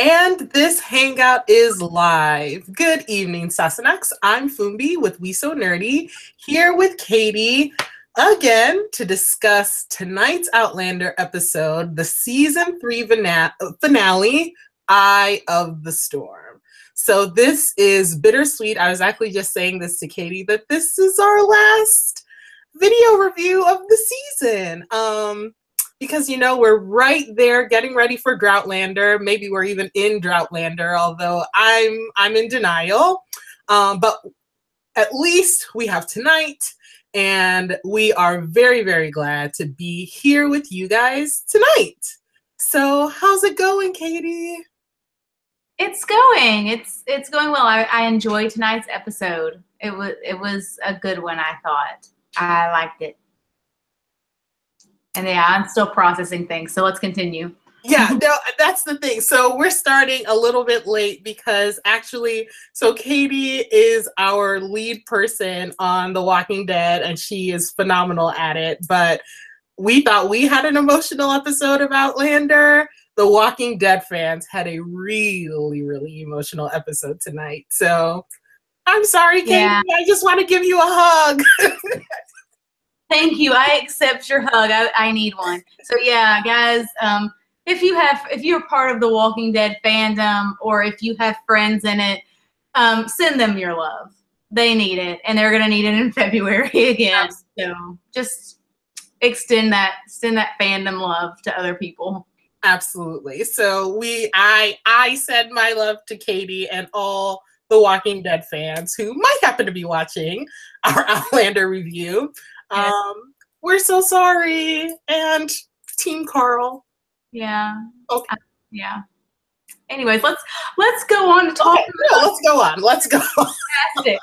And this hangout is live. Good evening, Sassenachs. I'm Fumbi with We So Nerdy, here with Katie again to discuss tonight's Outlander episode, the season 3 finale, Eye of the Storm. So this is bittersweet. I was actually just saying this to Katie, that this is our last video review of the season. Because, you know, we're right there getting ready for Droughtlander. Maybe we're even in Droughtlander, although I'm in denial. But at least we have tonight, and we are very, very glad to be here with you guys tonight. So how's it going, Katie? It's going. It's going well. I enjoyed tonight's episode. It was a good one, I thought. I liked it. And yeah, I'm still processing things, so let's continue. Yeah, no, that's the thing. So we're starting a little bit late because actually, so Katie is our lead person on The Walking Dead, and she is phenomenal at it. But we thought we had an emotional episode of Outlander. The Walking Dead fans had a really, really emotional episode tonight. So I'm sorry, Katie. Yeah. I just want to give you a hug. Thank you. I accept your hug. I need one. So yeah, guys, if you're part of the Walking Dead fandom, or if you have friends in it, send them your love. They need it, and they're gonna need it in February again. Absolutely. So just extend that fandom love to other people. Absolutely. So I send my love to Katie and all the Walking Dead fans who might happen to be watching our Outlander review. We're so sorry. And Team Carl. Yeah. Okay. Yeah. Anyways, let's go on to talk. Okay, let's go on. Fantastic.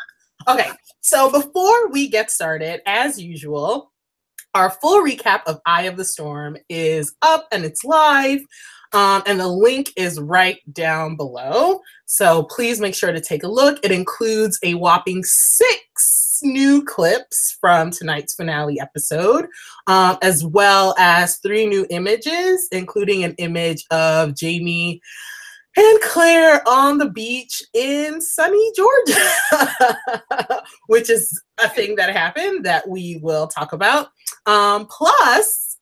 Okay. So before we get started, as usual, our full recap of Eye of the Storm is up and it's live. And the link is right down below. So please make sure to take a look. It includes a whopping 6 new clips from tonight's finale episode, as well as 3 new images, including an image of Jamie and Claire on the beach in sunny Georgia, which is a thing that happened that we will talk about. Plus,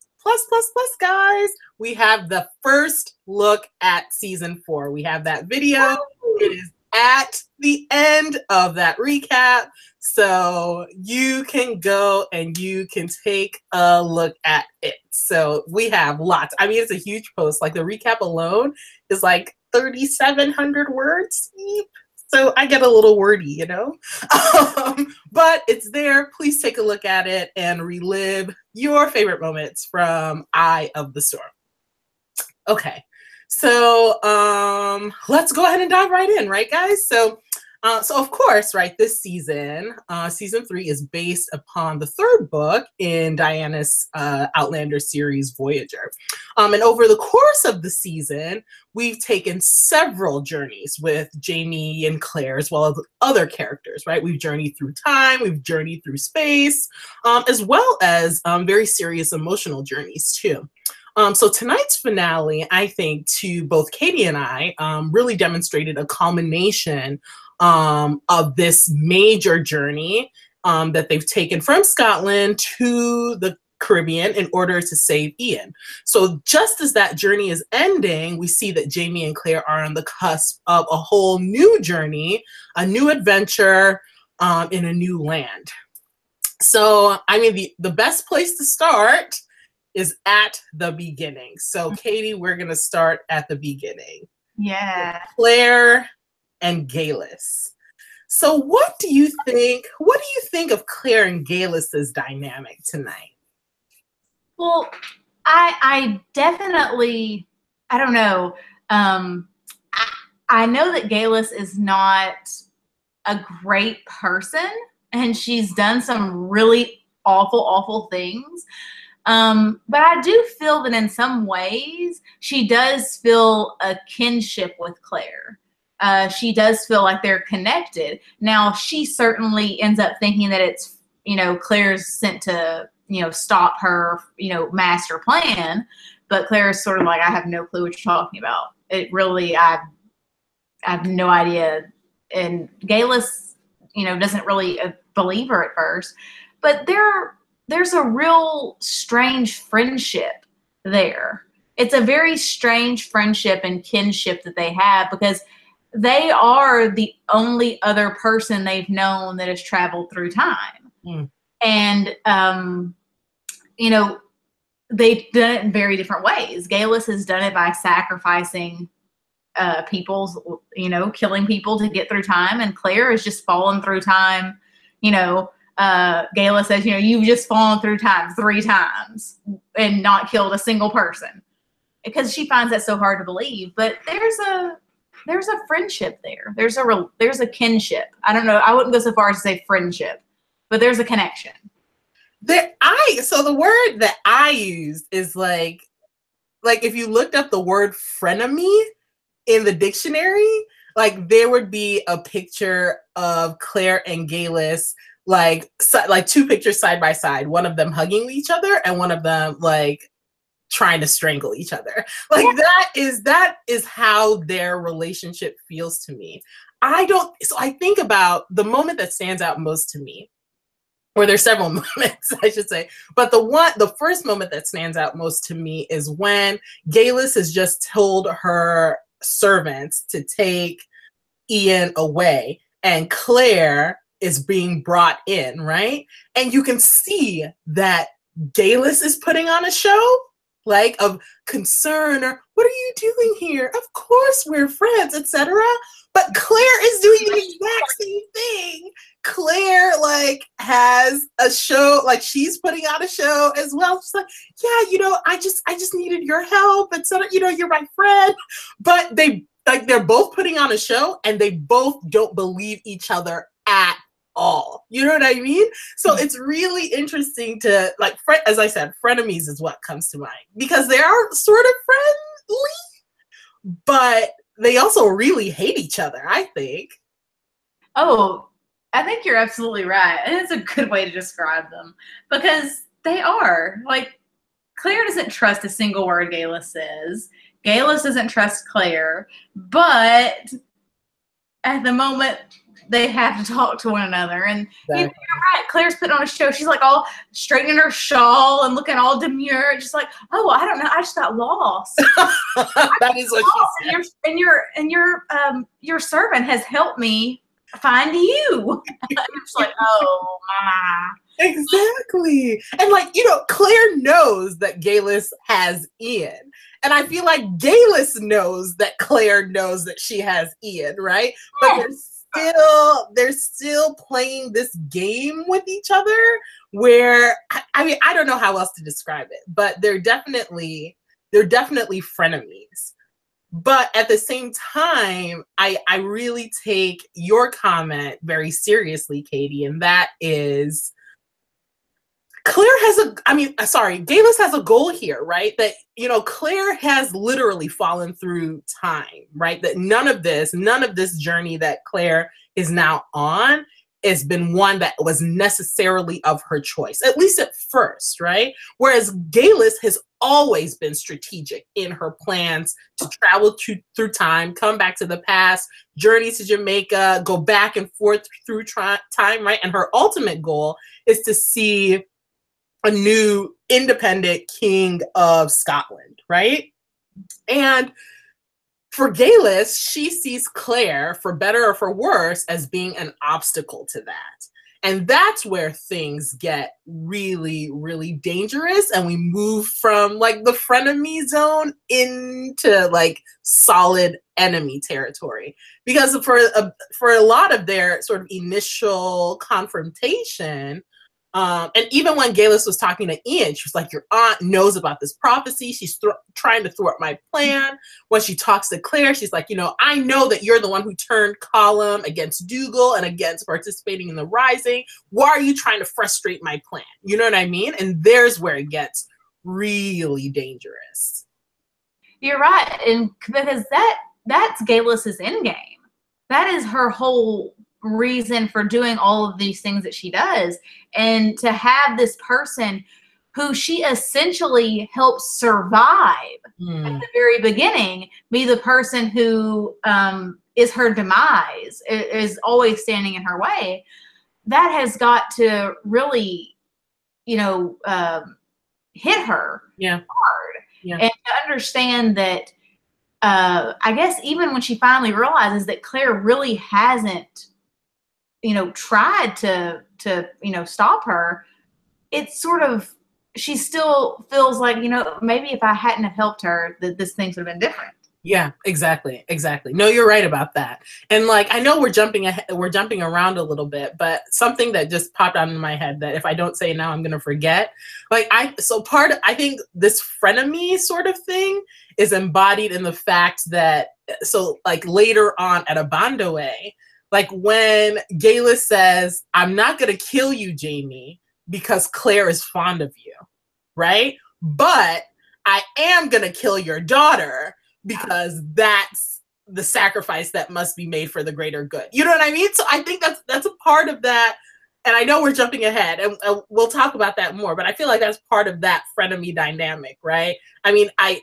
guys, we have the first look at season 4. We have that video. It is at the end of that recap. So you can go and you can take a look at it. So we have lots. I mean, it's a huge post. Like the recap alone is like 3,700 words. So I get a little wordy, you know, but it's there. Please take a look at it and relive your favorite moments from Eye of the Storm. Okay, so let's go ahead and dive right in, right, guys? So of course, right, this season, season 3 is based upon the 3rd book in Diana's Outlander series, Voyager. And over the course of the season, we've taken several journeys with Jamie and Claire, as well as other characters, right? We've journeyed through time, we've journeyed through space, as well as very serious emotional journeys too. So tonight's finale, I think, to both Katie and I, really demonstrated a culmination of this major journey that they've taken from Scotland to the Caribbean in order to save Ian. So just as that journey is ending, we see that Jamie and Claire are on the cusp of a whole new journey, a new adventure in a new land. So, I mean, the best place to start is at the beginning. So, Katie, we're going to start at the beginning. Yeah. Claire and Geillis. So what do you think of Claire and Geillis's dynamic tonight? Well, I definitely, I don't know. I know that Geillis is not a great person, and she's done some really awful things. But I do feel that in some ways she does feel a kinship with Claire. She does feel like they're connected. Now, she certainly ends up thinking that it's, you know, Claire's sent to, you know, stop her, you know, master plan. But Claire is sort of like, I have no clue what you're talking about. It really, I have no idea. And Geillis, you know, doesn't really believe her at first, but there's a real strange friendship there. It's a very strange friendship and kinship that they have, because they are the only other person they've known that has traveled through time. Mm. And, you know, they've done it in very different ways. Geillis has done it by sacrificing people's, you know, killing people to get through time. And Claire has just fallen through time. You know, Geillis says, you know, you've just fallen through time 3 times and not killed a single person, because she finds that so hard to believe. But there's a friendship there. There's a kinship. I don't know. I wouldn't go so far as to say friendship, but there's a connection. So the word that I used is like if you looked up the word frenemy in the dictionary, like there would be a picture of Claire and Geillis, like 2 pictures side by side, one of them hugging each other and one of them like trying to strangle each other. Like that is how their relationship feels to me. So I think about the moment that stands out most to me, or there's several moments, I should say, but the first moment that stands out most to me is when Geillis has just told her servants to take Ian away, and Claire is being brought in, right? And you can see that Geillis is putting on a show, like of concern, or what are you doing here? Of course we're friends, etc. But Claire is doing the exact same thing. Claire like has a show, like she's putting on a show as well. She's like, yeah, you know, I just needed your help, etc. You know, you're my friend. But they're both putting on a show, and they both don't believe each other at all. You know what I mean? So it's really interesting to, like, as I said, frenemies is what comes to mind, because they are sort of friendly, but they also really hate each other, I think. Oh, I think you're absolutely right. And it's a good way to describe them, because they are. Like, Claire doesn't trust a single word Geillis says. Geillis doesn't trust Claire, but at the moment they have to talk to one another. And Exactly. you're right, Claire's putting on a show. She's like all straightening her shawl and looking all demure, just like, oh, I don't know, I just got lost. That is what she said. And your servant has helped me find you. I'm just like, oh my. Exactly. And like, you know, Claire knows that Geillis has Ian. And I feel like Geillis knows that Claire knows that she has Ian, right? But they're still playing this game with each other where, I mean, I don't know how else to describe it, but they're definitely frenemies. But at the same time, I really take your comment very seriously, Katie, and that is Geillis has a goal here, right? That, you know, Claire has literally fallen through time, right? That none of this journey that Claire is now on has been one that was necessarily of her choice, at least at first, right? Whereas Geillis has always been strategic in her plans to travel through time, come back to the past, journey to Jamaica, go back and forth through time, right? And her ultimate goal is to see a new independent king of Scotland, right? And for Geillis, she sees Claire, for better or for worse, as being an obstacle to that. And that's where things get really, really dangerous. And we move from like the frenemy zone into like solid enemy territory. Because for a lot of their sort of initial confrontation, and even when Geillis was talking to Ian, she was like, your aunt knows about this prophecy. She's trying to thwart my plan. When she talks to Claire, she's like, you know, I know that you're the one who turned Colum against Dougal and against participating in the Rising. Why are you trying to frustrate my plan? You know what I mean? And there's where it gets really dangerous. You're right. And because that's Geillis's endgame. That is her whole reason for doing all of these things that she does. And to have this person who she essentially helped survive at the very beginning, be the person who is her demise, is always standing in her way. That has got to really, you know, hit her hard. Yeah. And to understand that, I guess even when she finally realizes that Claire really hasn't, you know, tried to, you know, stop her, it's sort of, she still feels like, you know, maybe if I hadn't have helped her, that this things would have been different. Yeah, exactly. No, you're right about that. And like, I know we're jumping around a little bit, but something that just popped out in my head that if I don't say it now, I'm going to forget. Like I think this frenemy sort of thing is embodied in the fact that, so like later on at Abernathy, like when Geillis says, I'm not going to kill you, Jamie, because Claire is fond of you, right? But I am going to kill your daughter because that's the sacrifice that must be made for the greater good. You know what I mean? So I think that's a part of that. And I know we're jumping ahead and we'll talk about that more, but I feel like that's part of that frenemy dynamic, right? I mean, I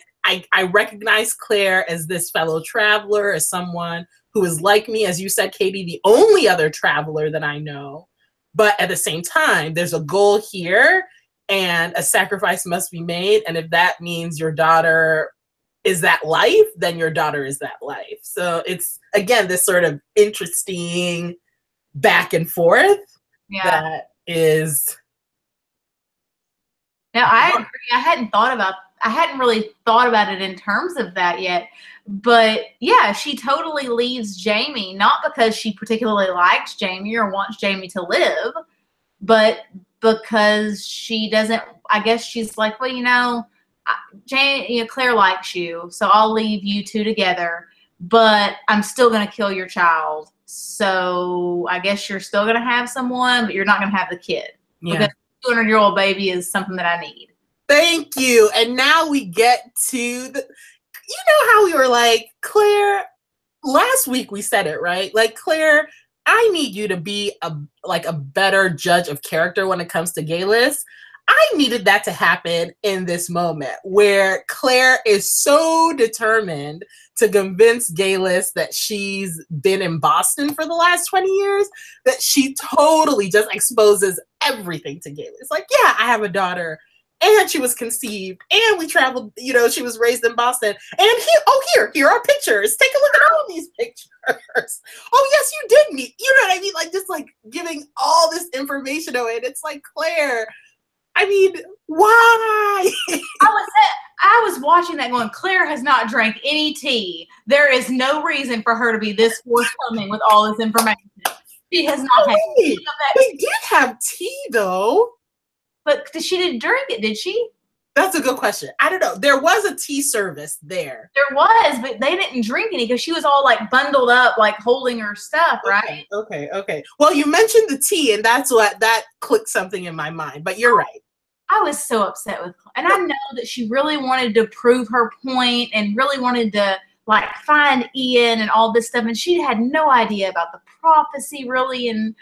recognize Claire as this fellow traveler, as someone who is like me, as you said, Katie, the only other traveler that I know. But at the same time, there's a goal here and a sacrifice must be made. And if that means your daughter is that life, then your daughter is that life. So it's, again, this sort of interesting back and forth that is. Now, I agree. I hadn't really thought about it in terms of that yet. But yeah, she totally leaves Jamie, not because she particularly likes Jamie or wants Jamie to live, but because she doesn't, I guess she's like, well, you know, Claire likes you, so I'll leave you two together, but I'm still going to kill your child. So I guess you're still going to have someone, but you're not going to have the kid. Yeah. Because a 200-year-old baby is something that I need. Thank you. And now we get to the, you know how we were like, Claire, last week we said it, right? Like, Claire, I need you to be a better judge of character when it comes to Geillis. I needed that to happen in this moment where Claire is so determined to convince Geillis that she's been in Boston for the last 20 years that she totally just exposes everything to Geillis. Like, yeah, I have a daughter and she was conceived and we traveled, you know, she was raised in Boston. And here are pictures. Take a look at all these pictures. Oh, yes, you did meet. You know what I mean? Like, just like giving all this information away. And it's like, Claire, I mean, why? I was watching that going, Claire has not drank any tea. There is no reason for her to be this forthcoming with all this information. She has not had any of that. We did have tea, though. But she didn't drink it, did she? That's a good question. I don't know. There was a tea service there. There was, but they didn't drink any because she was all like bundled up, like holding her stuff, right? Okay. Well, you mentioned the tea, and that clicked something in my mind. But you're right. I was so upset with Claire. And I know that she really wanted to prove her point and really wanted to like find Ian and all this stuff. And she had no idea about the prophecy really and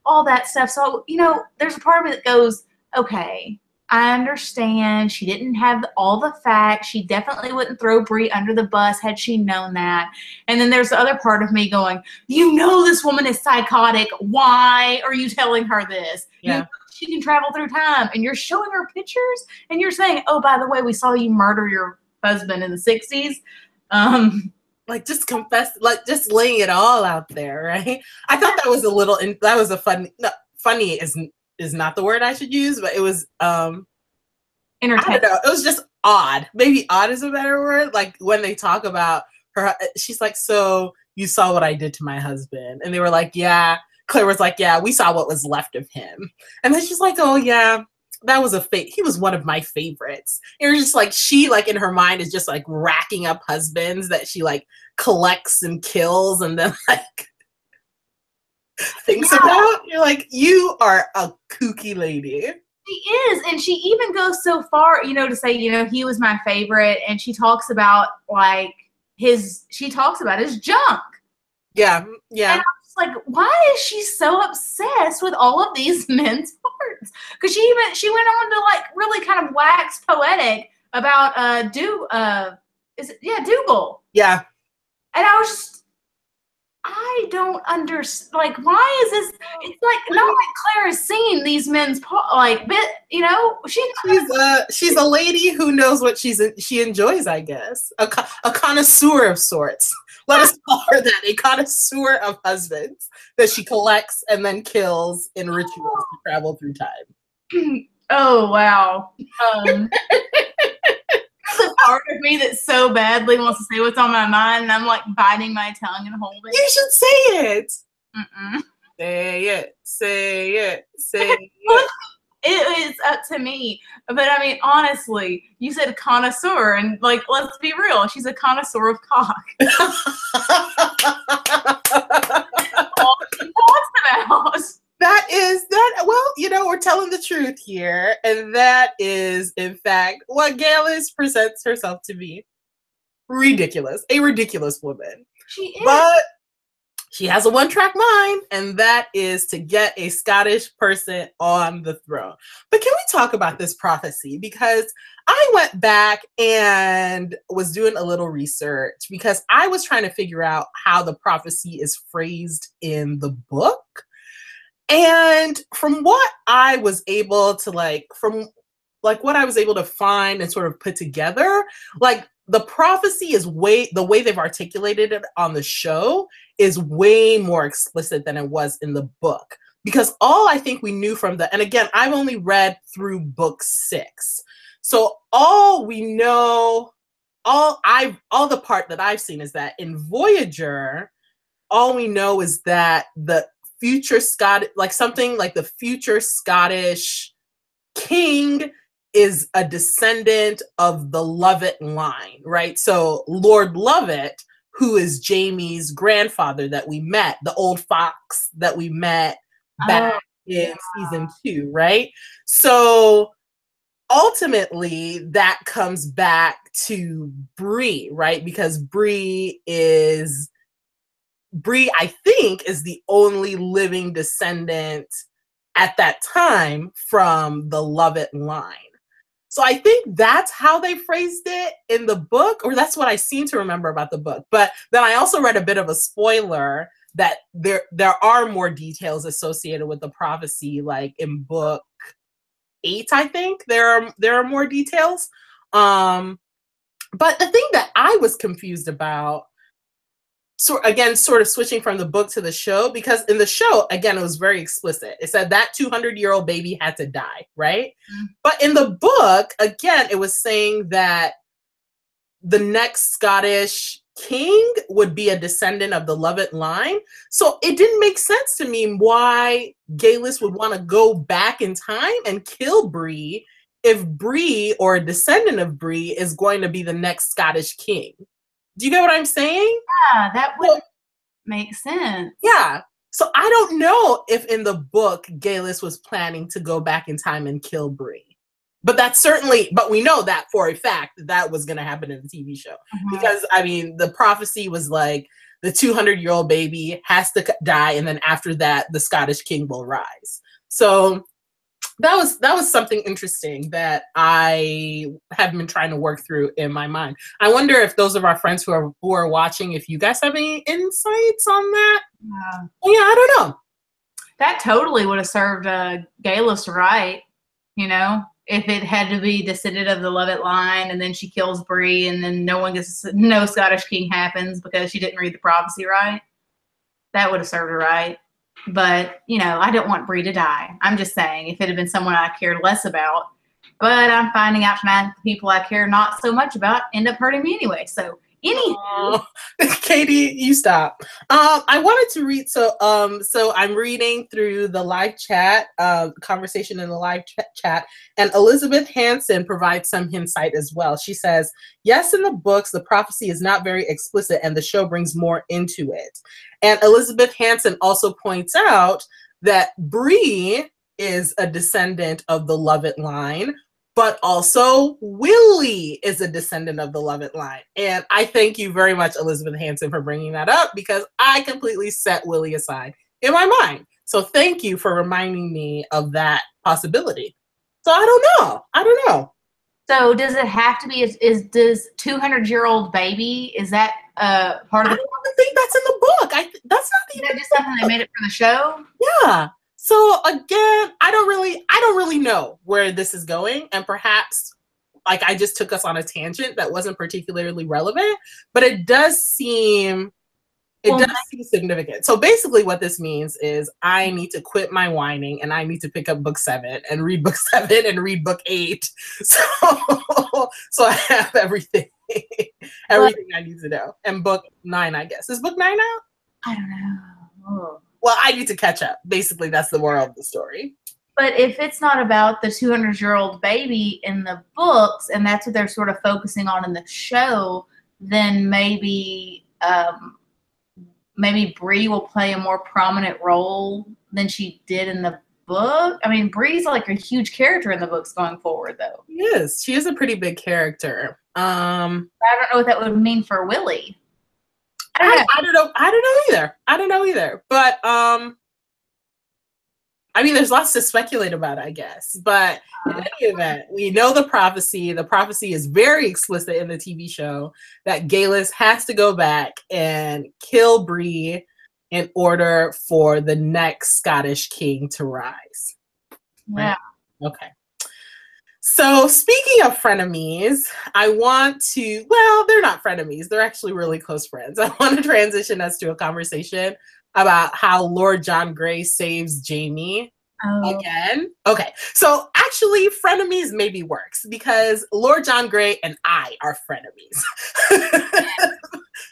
all that stuff. So, you know, there's a part of me that goes, okay, I understand. She didn't have all the facts. She definitely wouldn't throw Bree under the bus had she known that. And then there's the other part of me going, you know this woman is psychotic. Why are you telling her this? Yeah. You know, she can travel through time. And you're showing her pictures and you're saying, oh, by the way, we saw you murder your husband in the 60s. Like, just confess, like, just laying it all out there, right? I thought that was funny is not the word I should use, but it was entertaining. I don't know, it was just odd. Maybe odd is a better word. Like when they talk about her, she's like, so you saw what I did to my husband? And they were like, yeah. Claire was like, yeah, we saw what was left of him. And then she's like, oh yeah, that was he was one of my favorites. It was just like, she like in her mind is just like racking up husbands that she like collects and kills and then like thinks about. You're like, you are a kooky lady. She is, and she even goes so far, you know, to say, you know, he was my favorite, and she talks about like his junk. Yeah. And I was like, why is she so obsessed with all of these men's parts? words. Because she went on to like really kind of wax poetic about Dougal. Yeah. And I was just, I don't understand. Like, why is this? It's like not like Claire has seen these men's she's a lady who knows what she enjoys, I guess. A connoisseur of sorts. Let us call her that. A connoisseur of husbands that she collects and then kills in rituals to travel through time. Oh wow. There's a part of me that so badly wants to say what's on my mind, and I'm like biting my tongue and holding. You should say it. Mm-mm. Say it. Say it. Say it. It is up to me. But I mean, honestly, you said connoisseur, and like, let's be real, she's a connoisseur of cock. All she talks about. Well, we're telling the truth here. And that is, in fact, what Geillis presents herself to be. Ridiculous. A ridiculous woman. She is. But she has a one-track mind, and that is to get a Scottish person on the throne. But can we talk about this prophecy? Because I went back and was doing a little research because I was trying to figure out how the prophecy is phrased in the book. And from what I was able to what I was able to find and sort of put together, like the prophecy is the way they've articulated it on the show is way more explicit than it was in the book. Because all I think we knew from and again, I've only read through book 6. So all we know, all the part that I've seen is that in Voyager, all we know is that the future the future Scottish king is a descendant of the Lovett line, right? So Lord Lovett, who is Jamie's grandfather that we met, the old fox that we met back in season 2, right? So ultimately that comes back to Bree, right? Because Bree, I think, is the only living descendant at that time from the Lovett line. So I think that's how they phrased it in the book, or that's what I seem to remember about the book. But then I also read a bit of a spoiler that there are more details associated with the prophecy, like in book 8, I think there are more details. But the thing that I was confused about, so again, sort of switching from the book to the show, because in the show, again, it was very explicit. It said that 200-year-old baby had to die, right? Mm-hmm. But in the book, again, it was saying that the next Scottish king would be a descendant of the Lovett line. So it didn't make sense to me why Geillis would want to go back in time and kill Bree if Bree, or a descendant of Bree, is going to be the next Scottish king. Do you get what I'm saying? Yeah, that would make sense. Yeah. So I don't know if in the book Geillis was planning to go back in time and kill Bree. But we know that for a fact that was going to happen in the TV show. Mm-hmm. Because, I mean, the prophecy was like the 200-year-old baby has to die, and then after that, the Scottish king will rise. So that was something interesting that I have been trying to work through in my mind. I wonder if those of our friends who are watching, if you guys have any insights on that. Yeah. Well, yeah, I don't know. That totally would have served Geillis right, if it had to be descendant of the Lovett line, and then she kills Bree, and then no Scottish king happens because she didn't read the prophecy right. That would have served her right. But, I don't want Bree to die. I'm just saying, if it had been someone I cared less about, but I'm finding out tonight the people I care not so much about end up hurting me anyway. So, Katie, you stop. I wanted to read, so I'm reading through the live chat, conversation in the live chat, and Elizabeth Hansen provides some insight as well. She says, yes, in the books, the prophecy is not very explicit, and the show brings more into it. And Elizabeth Hansen also points out that Bree is a descendant of the Lovett line, but also Willie is a descendant of the Lovett line. And I thank you very much, Elizabeth Hansen, for bringing that up, because I completely set Willie aside in my mind. So thank you for reminding me of that possibility. So I don't know. I don't know. So does it have to be, does 200-year-old baby, is that part of I the, don't even think that's in the book. That's not is that just something they made it for the show? Yeah. So again, I don't really know where this is going, and perhaps like I just took us on a tangent that wasn't particularly relevant, but it does seem significant. So basically what this means is I need to quit my whining and I need to pick up book 7 and read book 7 and read book 8. So I have everything I need to know. And book 9, I guess. Is book 9 out? I don't know. Well, I need to catch up. Basically, that's the moral of the story. But if it's not about the 200-year-old baby in the books, and that's what they're sort of focusing on in the show, then maybe Bree will play a more prominent role than she did in the book. I mean, Bree's like a huge character in the books going forward, though. She is a pretty big character. I don't know what that would mean for Willie. I don't know either. But I mean, there's lots to speculate about, I guess. But in any event, we know the prophecy. The prophecy is very explicit in the TV show that Geillis has to go back and kill Bree in order for the next Scottish king to rise. Yeah. Right? Okay. So speaking of frenemies, I want to, well, they're not frenemies. They're actually really close friends. I want to transition us to a conversation about how Lord John Grey saves Jamie again. Okay, so actually frenemies maybe works because Lord John Grey and I are frenemies.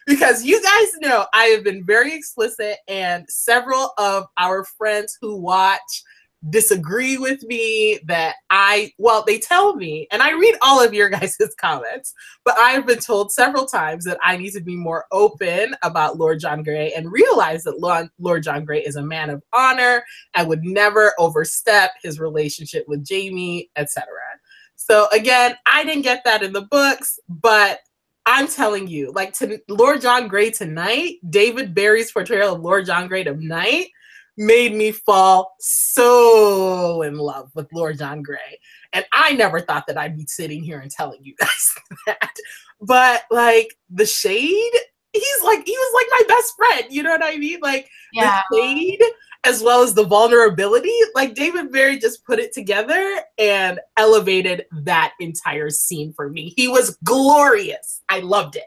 Because you guys know I have been very explicit and several of our friends who watch disagree with me that they tell me, and I read all of your guys' comments, but I've been told several times that I need to be more open about Lord John Grey and realize that Lord John Grey is a man of honor and would never overstep his relationship with Jamie, etc. So again, I didn't get that in the books, but I'm telling you, like, to Lord John Grey tonight, David Barry's portrayal of Lord John Grey tonight made me fall so in love with Lord John Grey. And I never thought that I'd be sitting here and telling you guys that. But like the shade, he was like my best friend. You know what I mean? Like the shade as well as the vulnerability, like David Barry just put it together and elevated that entire scene for me. He was glorious. I loved it.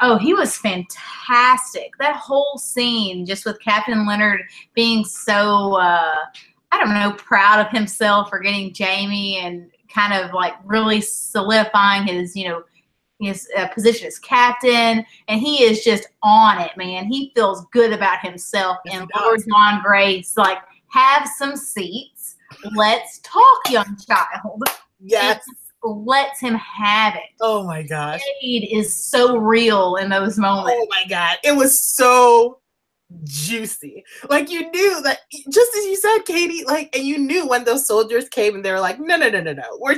Oh, he was fantastic. That whole scene, just with Captain Leonard being so, I don't know, proud of himself for getting Jamie and kind of like really solidifying his, his position as captain. And he is just on it, man. He feels good about himself. Yes, and Lord John Grey's like, have some seats. Let's talk, young child. Yes. Lets him have it. Oh my gosh. Shade is so real in those moments. Oh my God. It was so juicy. Like you knew that, just as you said, Katie, like, and you knew when those soldiers came and they were like, no. We're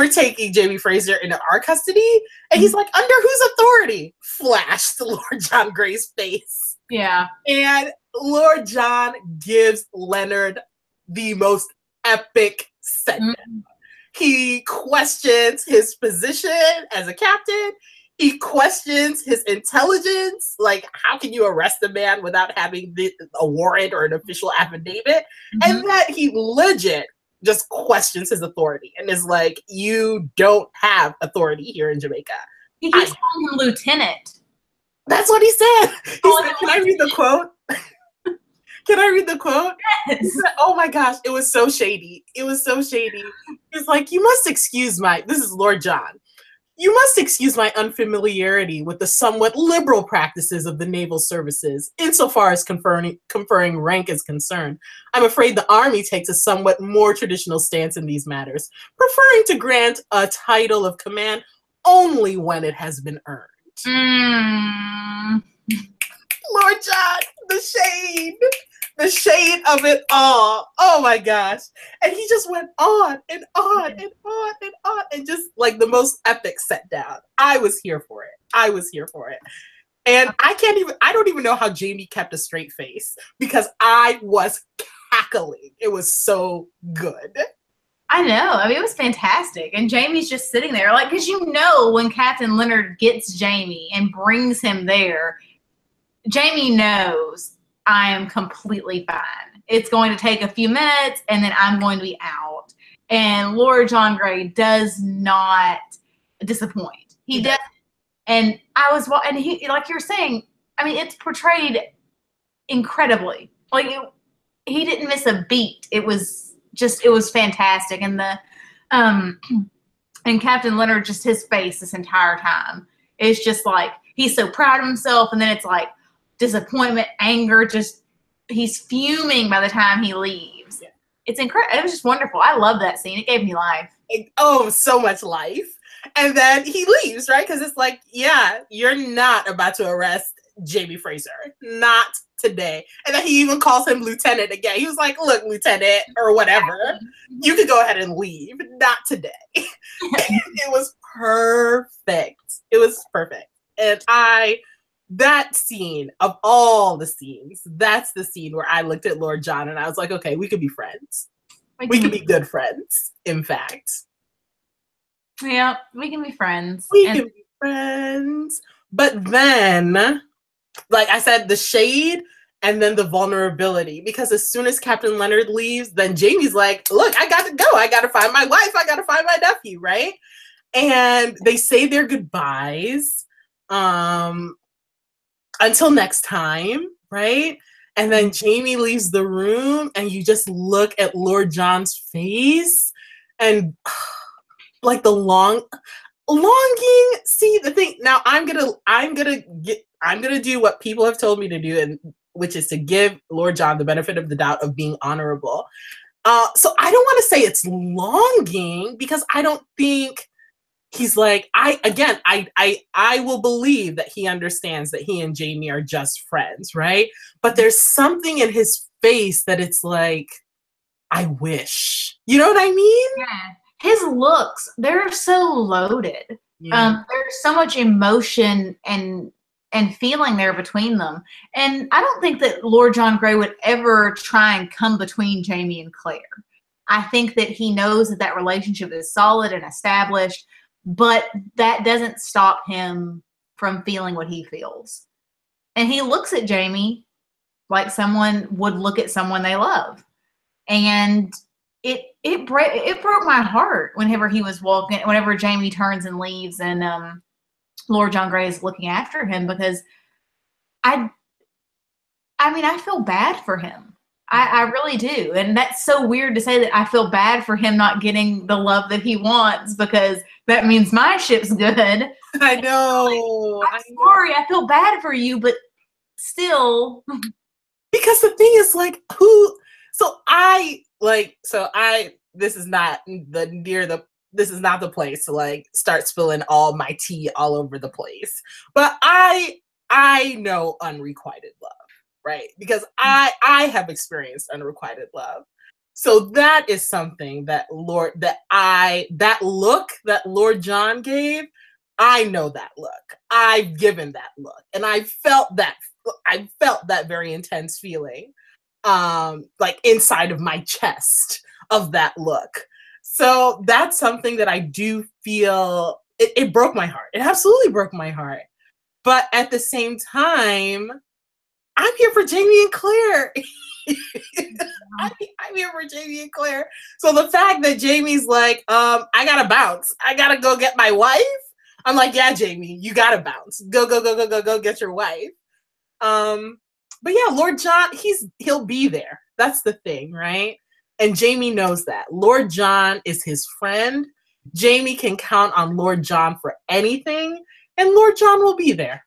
taking Jamie Fraser into our custody. And he's like, under whose authority? Flashed Lord John Grey's face. Yeah. And Lord John gives Leonard the most epic sentence. Mm-hmm. He questions his position as a captain. He questions his intelligence. Like, how can you arrest a man without having a warrant or an official affidavit? Mm-hmm. And that he legit just questions his authority and is like, you don't have authority here in Jamaica. He keeps calling him lieutenant. That's what he said. He said, can I read the quote? Can I read the quote? Yes. Said, oh my gosh, it was so shady. It was so shady. He's like, you must excuse this is Lord John. You must excuse my unfamiliarity with the somewhat liberal practices of the naval services, insofar as conferring rank is concerned. I'm afraid the Army takes a somewhat more traditional stance in these matters, preferring to grant a title of command only when it has been earned. Lord John, the shade of it all. Oh my gosh. And he just went on and on and on and on and just like the most epic set down. I was here for it. And I don't even know how Jamie kept a straight face because I was cackling. It was so good. I know. I mean, it was fantastic. And Jamie's just sitting there, like, because you know when Captain Leonard gets Jamie and brings him there, Jamie knows I am completely fine. It's going to take a few minutes, and then I'm going to be out. And Lord John Grey does not disappoint. He does. And I was, and he, like you're saying, I mean, it's portrayed incredibly. Like, he didn't miss a beat. It was fantastic. And and Captain Leonard, just his face this entire time is just like, he's so proud of himself. And then it's like disappointment, anger, just, he's fuming by the time he leaves. Yeah. It's incredible. It was just wonderful. I love that scene. It gave me life. So much life. And then he leaves, right? Because it's like, yeah, you're not about to arrest Jamie Fraser. Not today. And then he even calls him Lieutenant again. He was like, look, Lieutenant, or whatever, you can go ahead and leave. Not today. It was perfect. It was perfect. And that scene, of all the scenes, that's the scene where I looked at Lord John and I was like, okay, we could be friends. We can be good friends, in fact. Yeah, we can be friends. We can be friends. But then, like I said, the shade and then the vulnerability. Because as soon as Captain Leonard leaves, then Jamie's like, look, I got to go. I got to find my wife. I got to find my nephew, right? And they say their goodbyes until next time, right? And then Jamie leaves the room and you just look at Lord John's face and like the longing. See, the thing now, I'm gonna do what people have told me to do, and which is to give Lord John the benefit of the doubt of being honorable. So I don't want to say it's longing because I don't think he's like, I will believe that he understands that he and Jamie are just friends, right? But there's something in his face that it's like, I wish. You know what I mean? Yeah. His looks, they're so loaded. Yeah. There's so much emotion and feeling there between them. And I don't think that Lord John Grey would ever try and come between Jamie and Claire. I think that he knows that that relationship is solid and established, but that doesn't stop him from feeling what he feels. And he looks at Jamie like someone would look at someone they love. And it broke my heart whenever he was walking, whenever Jamie turns and leaves and Lord John Grey is looking after him, because I mean, I feel bad for him. I really do. And that's so weird to say that I feel bad for him not getting the love that he wants, because that means my ship's good. I know. I'm sorry. I feel bad for you, but still. Because the thing is, like, this is not the place to like start spilling all my tea all over the place. But I know unrequited love, right? Because I have experienced unrequited love. So that is something that look that Lord John gave, I know that look. I've given that look. And I felt that very intense feeling. Like inside of my chest of that look. So that's something that I do feel, it broke my heart. It absolutely broke my heart. But at the same time, I'm here for Jamie and Claire. I'm here for Jamie and Claire. So the fact that Jamie's like, I gotta bounce. I gotta go get my wife. I'm like, yeah, Jamie, you gotta bounce. Go get your wife. But yeah, Lord John, he'll be there. That's the thing, right? And Jamie knows that. Lord John is his friend. Jamie can count on Lord John for anything, and Lord John will be there.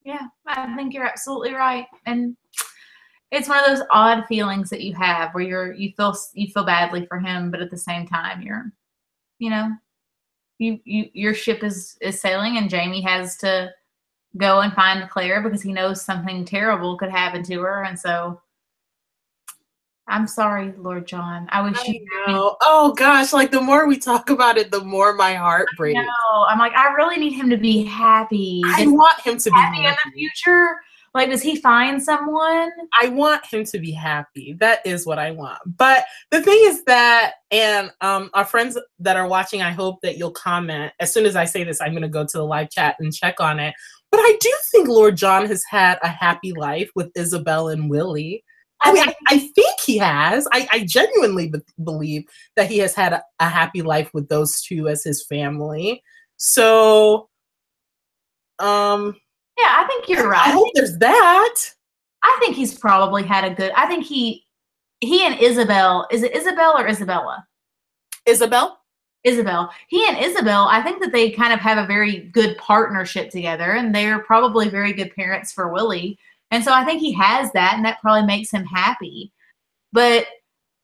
Yeah, I think you're absolutely right. And it's one of those odd feelings that you have where you feel badly for him, but at the same time your ship is sailing, and Jamie has to go and find Claire because he knows something terrible could happen to her. And so I'm sorry, Lord John. I wish you know. Oh gosh, like the more we talk about it, the more my heart breaks. No, I'm like, I really need him to be happy. I want him to be happy in the future, Like, does he find someone? I want him to be happy. That is what I want. But the thing is that, and our friends that are watching, I hope that you'll comment. As soon as I say this, I'm going to go to the live chat and check on it. But I do think Lord John has had a happy life with Isabel and Willie. I mean, I think he has. I genuinely believe that he has had a happy life with those two as his family. So, yeah, I think you're right. I hope there's that. I think he's probably had a good. I think he and Isabel. Is it Isabel or Isabella? Isabel. Isabel. He and Isabel. I think that they kind of have a very good partnership together, and they're probably very good parents for Willie. And so I think he has that, and that probably makes him happy. But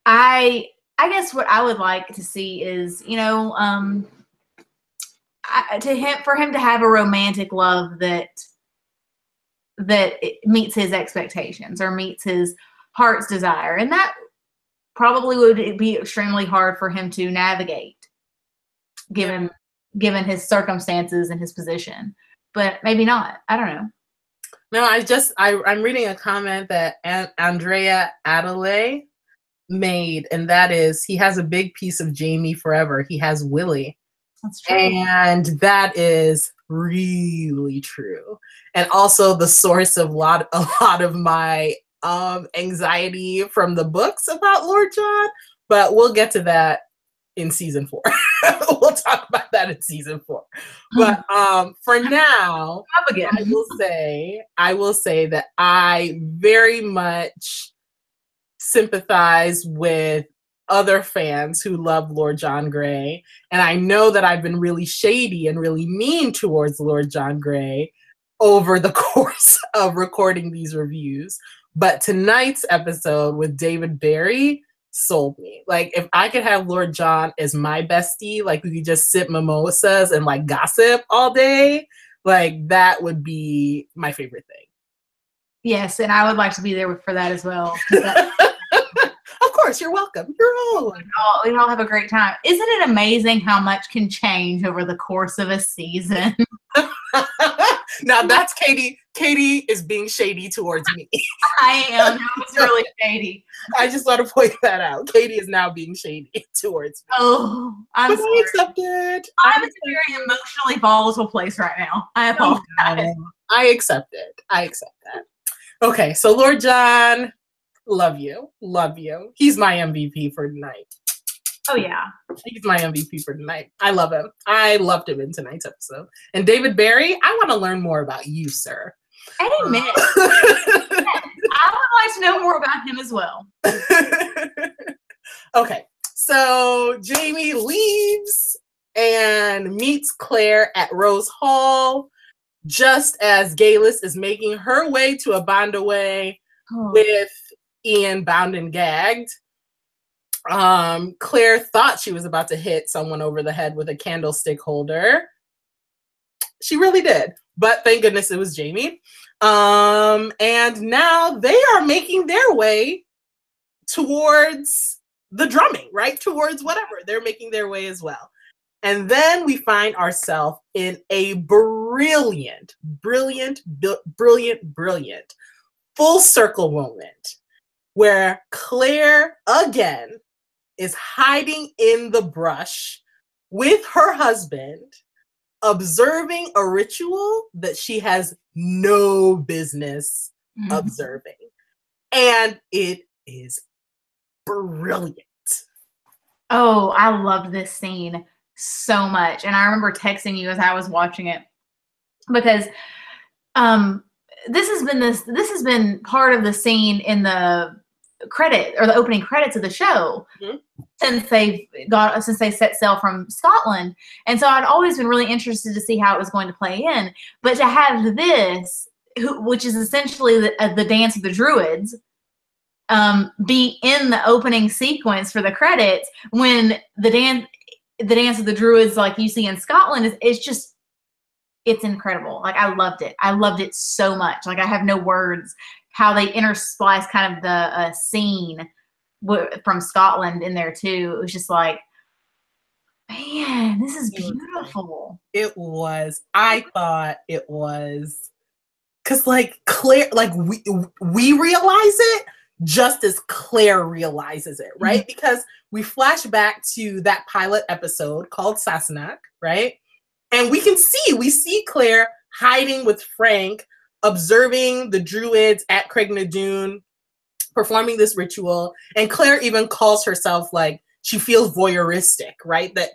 I guess what I would like to see is, you know, for him to have a romantic love that meets his expectations or meets his heart's desire, and that probably would be extremely hard for him to navigate, given his circumstances and his position. But maybe not. I don't know. No, I'm reading a comment that Andrea Adelaide made, and that is, he has a big piece of Jamie forever. He has Willie. That's true. And that is really true. And also the source of a lot of my anxiety from the books about Lord John. But we'll get to that in season 4. We'll talk about that in season 4. But for now, I will say that I very much sympathize with other fans who love Lord John Grey. And I know that I've been really shady and really mean towards Lord John Grey over the course of recording these reviews. But tonight's episode with David Barry sold me. Like, if I could have Lord John as my bestie, like we could just sip mimosas and like gossip all day, like that would be my favorite thing. Yes, and I would like to be there for that as well. Of course, you're welcome. You're all. We'd all have a great time. Isn't it amazing how much can change over the course of a season? Now that's Katie. Katie is being shady towards me. I am. It's really shady. I just want to point that out. Katie is now being shady towards me. Oh, I accept it. I'm in a very emotionally volatile place right now. I apologize. I accept it. I accept that. Okay, so Lord John, love you. Love you. He's my MVP for tonight. Oh, yeah. He's my MVP for tonight. I love him. I loved him in tonight's episode. And David Barry, I want to learn more about you, sir. Amen. I would like to know more about him as well. Okay, so Jamie leaves and meets Claire at Rose Hall just as Geillis is making her way to Abernathy with Ian bound and gagged. Claire thought she was about to hit someone over the head with a candlestick holder. She really did, but thank goodness it was Jamie. And now they are making their way towards the drumming, right? Towards whatever. They're making their way as well. And then we find ourselves in a brilliant full circle moment where Claire again is hiding in the brush with her husband, observing a ritual that she has no business observing. And it is brilliant. Oh, I loved this scene so much. And I remember texting you as I was watching it because this has been part of the scene in the credit or the opening credits of the show since they set sail from Scotland. And so I'd always been really interested to see how it was going to play in. But to have this, which is essentially the dance of the Druids, be in the opening sequence for the credits when the dance of the Druids, like you see in Scotland, it's incredible. Like, I loved it. I loved it so much. Like, I have no words how they intersplice kind of the scene from Scotland in there too. It was just like, man, this is beautiful. It was. I thought it was because like Claire, like we realize it just as Claire realizes it, right? Because we flash back to that pilot episode called Sassenach, right? And we see Claire hiding with Frank, observing the druids at Craignadoon, performing this ritual. And Claire even calls herself like, she feels voyeuristic, right? That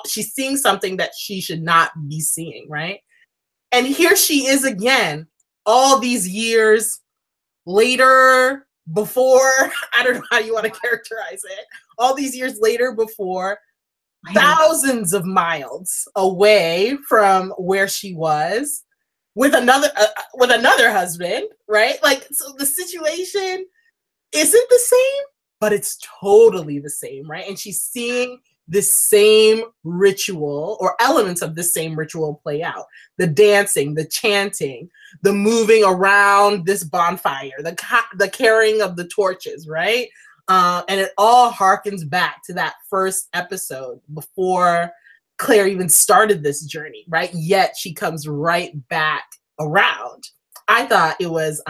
she's seeing something that she should not be seeing, right? And here she is again, all these years later, before, I don't know how you want to characterize it, all these years later, before, thousands of miles away from where she was with another husband, right? Like, so the situation isn't the same, but it's totally the same, right? And she's seeing this same ritual or elements of the same ritual play out. The dancing, the chanting, the moving around this bonfire, the carrying of the torches, right? And it all harkens back to that first episode before Claire even started this journey, right? Yet she comes right back around. I thought it was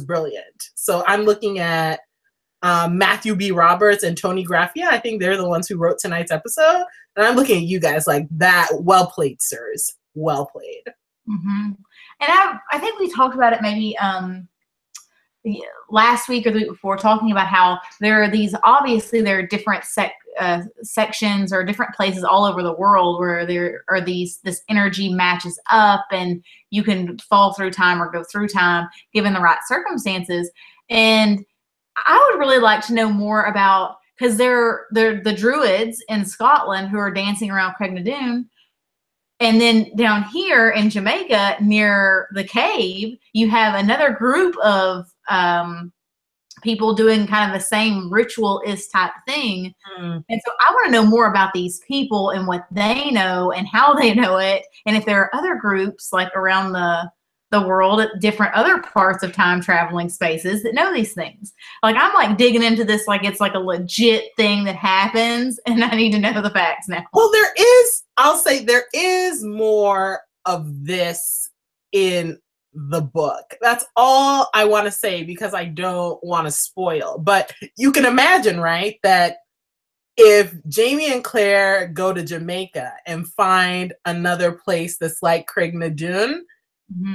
brilliant. So I'm looking at Matthew B. Roberts and Tony Graffia. I think they're the ones who wrote tonight's episode. And I'm looking at you guys like that. Well played, sirs. Well played. Mm-hmm. And I think we talked about it maybe last week or the week before, talking about how there are different sections or different places all over the world where there are this energy matches up and you can fall through time or go through time given the right circumstances. And I would really like to know more about, because they're the druids in Scotland who are dancing around Craignadoon. And then down here in Jamaica, near the cave, you have another group of people doing kind of the same ritualist type thing. And so I want to know more about these people and what they know and how they know it. And if there are other groups like around the world at different other parts of time traveling spaces that know these things. Like, I'm like digging into this like it's like a legit thing that happens, and I need to know the facts now. Well, I'll say there is more of this in the book. That's all I want to say because I don't want to spoil. But you can imagine, right, that if Jamie and Claire go to Jamaica and find another place that's like Craignadoon,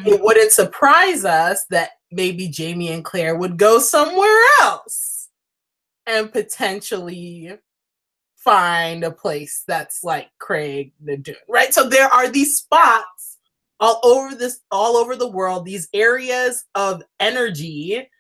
it wouldn't surprise us that maybe Jamie and Claire would go somewhere else and potentially find a place that's like Craignadoon, right? So there are these spots all over the world, these areas of energy.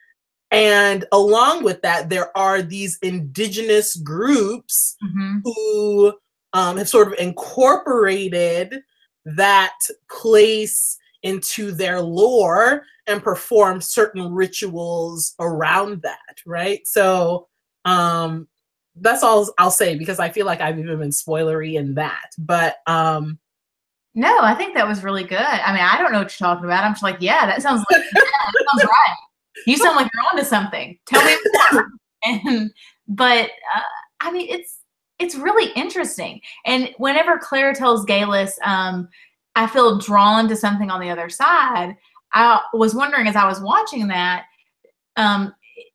And along with that, there are these indigenous groups who have sort of incorporated that place into their lore and perform certain rituals around that, right? So that's all I'll say because I feel like I've even been spoilery in that. But no, I think that was really good. I mean, I don't know what you're talking about. I'm just like, yeah, that sounds like that sounds right. You sound like you're onto something. Tell me more. But I mean, it's really interesting. And whenever Claire tells Geillis, I feel drawn to something on the other side, I was wondering as I was watching that,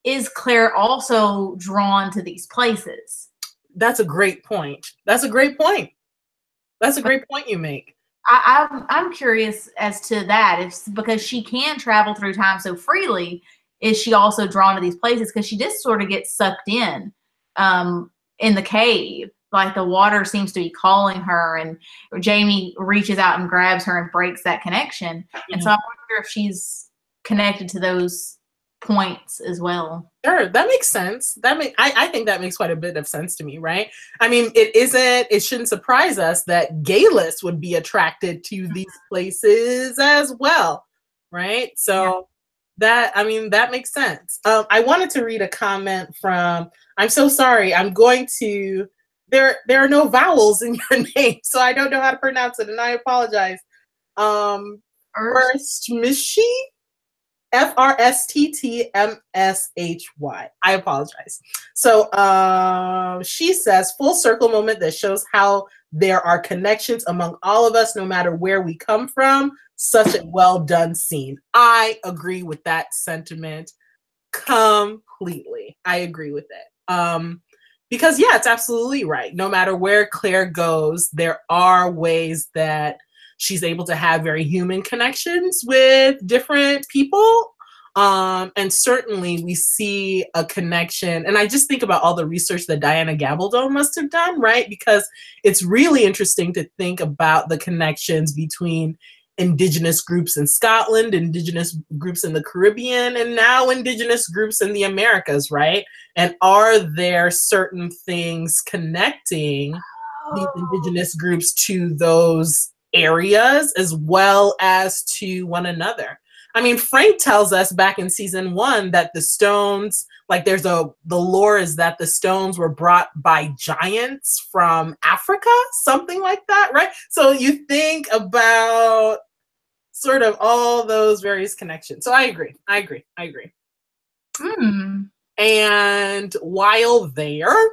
is Claire also drawn to these places? That's a great point. That's a great point you make. I'm curious as to that. It's because she can travel through time so freely. Is she also drawn to these places? Because she just sort of gets sucked in the cave. Like the water seems to be calling her, and Jamie reaches out and grabs her and breaks that connection. And so I wonder if she's connected to those points as well. Sure, that makes sense. I think that makes quite a bit of sense to me, right? I mean, it shouldn't surprise us that Geillis would be attracted to these places as well, right? So that makes sense. I wanted to read a comment from, I'm so sorry, there are no vowels in your name, so I don't know how to pronounce it, and I apologize. First Mishi? Frsttmshy. I apologize. So she says, full circle moment that shows how there are connections among all of us, no matter where we come from. Such a well done scene. I agree with that sentiment completely. I agree with it. Because yeah, it's absolutely right. No matter where Claire goes, there are ways that she's able to have very human connections with different people. And certainly we see a connection. And I just think about all the research that Diana Gabaldon must have done, right? Because it's really interesting to think about the connections between Indigenous groups in Scotland, Indigenous groups in the Caribbean, and now Indigenous groups in the Americas, right? And are there certain things connecting these Indigenous groups to those areas as well as to one another? I mean, Frank tells us back in season 1 that the stones, like the lore is that the stones were brought by giants from Africa, something like that, right? So you think about sort of all those various connections. So I agree. And while there,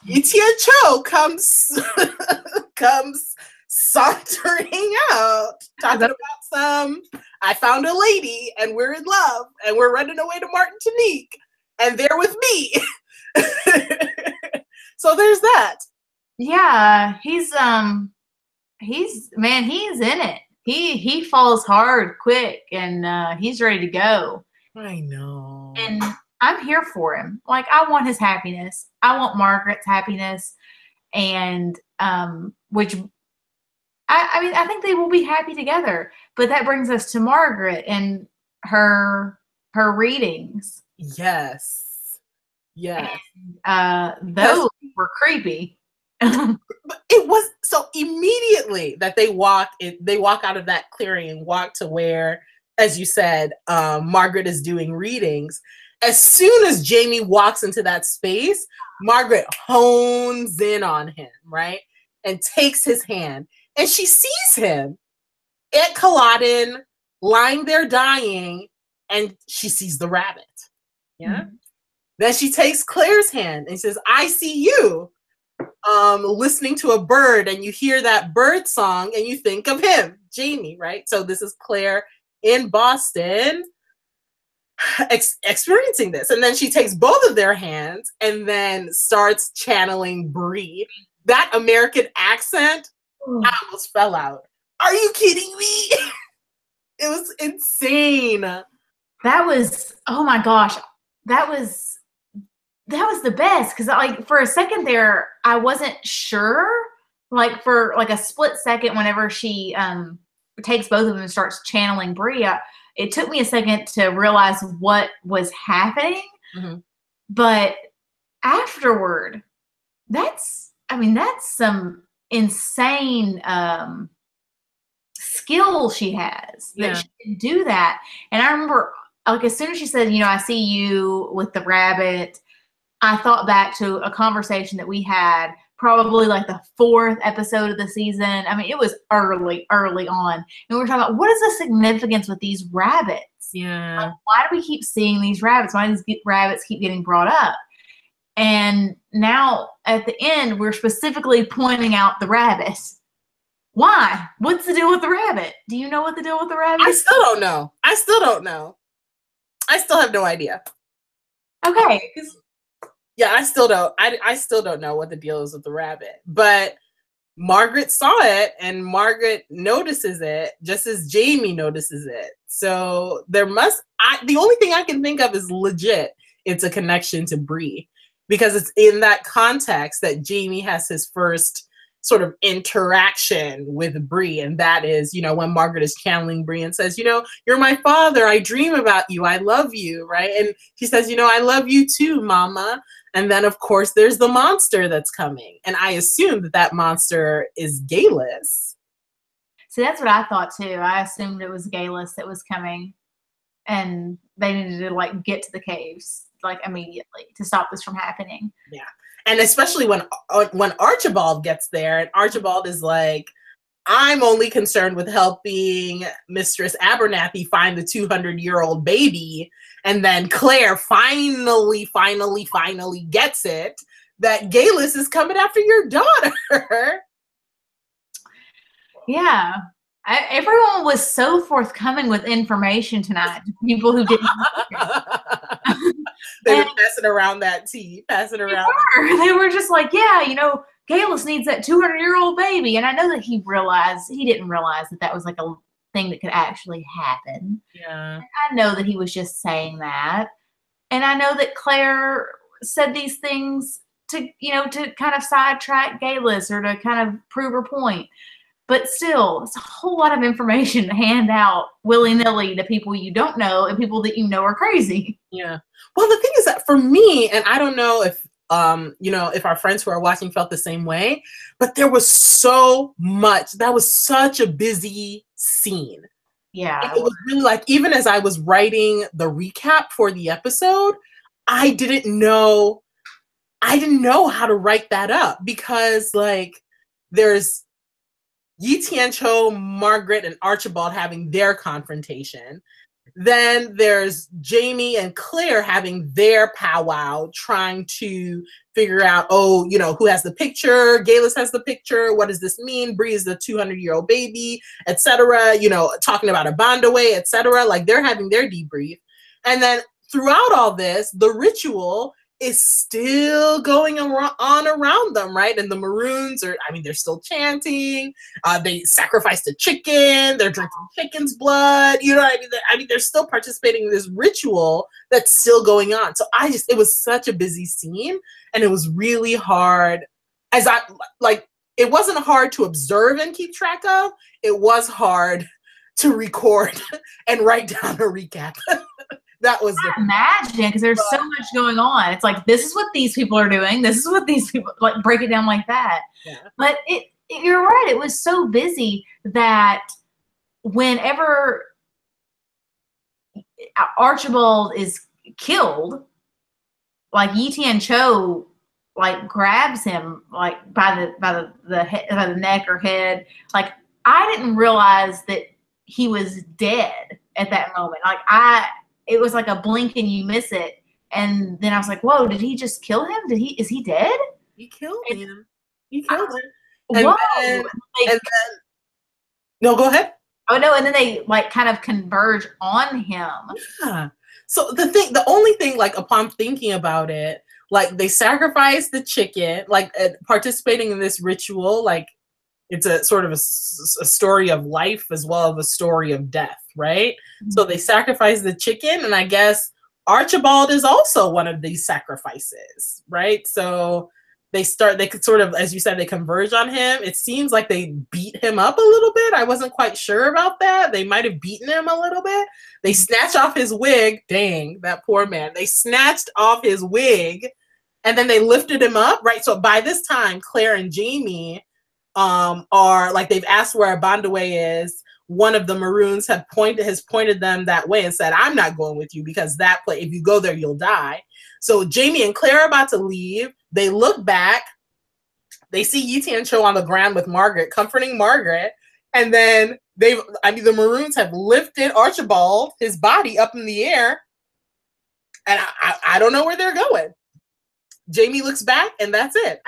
Itia Cho comes sauntering out, talking about I found a lady and we're in love and we're running away to Martinique and they're with me. So there's that. Yeah, he's in it. He falls hard quick and he's ready to go. I know. And I'm here for him. Like, I want his happiness. I want Margaret's happiness. And which I think they will be happy together. But that brings us to Margaret and her readings. Yes. And, those were creepy. It was so immediately that they walk out of that clearing and walk to where, as you said, Margaret is doing readings. As soon as Jamie walks into that space, Margaret hones in on him, right? And takes his hand. And she sees him at Culloden, lying there dying, and she sees the rabbit. Yeah. Mm-hmm. Then she takes Claire's hand and says, I see you. Listening to a bird, and you hear that bird song and you think of him, Jamie, right? So this is Claire in Boston experiencing this. And then she takes both of their hands and then starts channeling Bree. That American accent, I almost fell out. Are you kidding me? It was insane. That was, oh my gosh, that was the best, because like for a second there I wasn't sure, like for like a split second whenever she takes both of them and starts channeling Bree, it took me a second to realize what was happening. Mm-hmm. But afterward, that's some insane skill she has, that she can do that. And I remember, like, as soon as she said, I see you with the rabbit, I thought back to a conversation that we had probably like the 4th episode of the season. I mean, it was early on. And we were talking about, what is the significance with these rabbits? Yeah. Like, why do we keep seeing these rabbits? Why do these rabbits keep getting brought up? And now at the end, we're specifically pointing out the rabbit. Why? What's the deal with the rabbit? Do you know what the deal with the rabbit is? I still don't know. I still have no idea. Okay. Yeah, I still don't know what the deal is with the rabbit. But Margaret saw it, and Margaret notices it just as Jamie notices it. So the only thing I can think of is legit. It's a connection to Bree, because it's in that context that Jamie has his first sort of interaction with Bree, and that is, when Margaret is channeling Bree and says, you're my father, I dream about you, I love you, right? And she says, I love you too, Mama. And then, of course, there's the monster that's coming. And I assume that monster is Geillis. See, that's what I thought, too. I assumed it was Geillis that was coming. And they needed to, like, get to the caves, like, immediately to stop this from happening. Yeah. And especially when Archibald gets there, and Archibald is like, I'm only concerned with helping Mistress Abernathy find the 200-year-old baby. And then Claire finally gets it that Geillis is coming after your daughter. Yeah. Everyone was so forthcoming with information tonight. People who didn't. They were passing around that tea, They were just like, yeah, you know, Geillis needs that 200-year-old baby. And I know that he didn't realize that that was like a thing that could actually happen. Yeah. And I know that he was just saying that. And I know that Claire said these things to kind of sidetrack Geillis or to kind of prove her point. But still, it's a whole lot of information to hand out willy-nilly to people you don't know and people that you know are crazy. Yeah. Well, the thing is that for me, and I don't know if if our friends who are watching felt the same way, but there was so much. That was such a busy scene. Yeah. And it was really like, even as I was writing the recap for the episode, I didn't know how to write that up because like there's Yi Tian-cho, Margaret, and Archibald having their confrontation. Then there's Jamie and Claire having their powwow, trying to figure out, who has the picture? Geillis has the picture. What does this mean? Bree is the 200-year-old baby, etc. Talking about a bondaway, etc. Like they're having their debrief. And then throughout all this, the ritual is still going on around them, right? And the Maroons they're still chanting. They sacrificed a chicken. They're drinking chicken's blood. You know what I mean? They're still participating in this ritual that's still going on. So it was such a busy scene, and it was really hard. It wasn't hard to observe and keep track of. It was hard to record and write down a recap. That was imagine because there's so much going on. It's like, this is what these people are doing. This is what these people like, break it down like that. Yeah. But you're right. It was so busy that whenever Archibald is killed, like Yi Tian-cho like grabs him like by the neck or head. Like I didn't realize that he was dead at that moment. Like it was like a blink and you miss it. And then I was like, whoa, did he just kill him? Is he dead? He killed him. And whoa. Then, no, go ahead. Oh no, and then they like kind of converge on him. Yeah. So the only thing, like upon thinking about it, like they sacrificed the chicken, like participating in this ritual, like it's a sort of a story of life as well as a story of death, right? Mm-hmm. So they sacrifice the chicken, and I guess Archibald is also one of these sacrifices, right? So they could sort of, as you said, they converge on him. It seems like they beat him up a little bit. I wasn't quite sure about that. They might have beaten him a little bit. They snatch off his wig. Dang, that poor man. They snatched off his wig, and then they lifted him up, right? So by this time, Claire and Jamie are like, they've asked where Bondaway is. One of the Maroons has pointed them that way and said, I'm not going with you because that place, if you go there, you'll die. So Jamie and Claire are about to leave. They look back. They see Yi Tian-cho on the ground with Margaret, comforting Margaret. And then the Maroons have lifted Archibald, his body, up in the air. And I don't know where they're going. Jamie looks back, and that's it.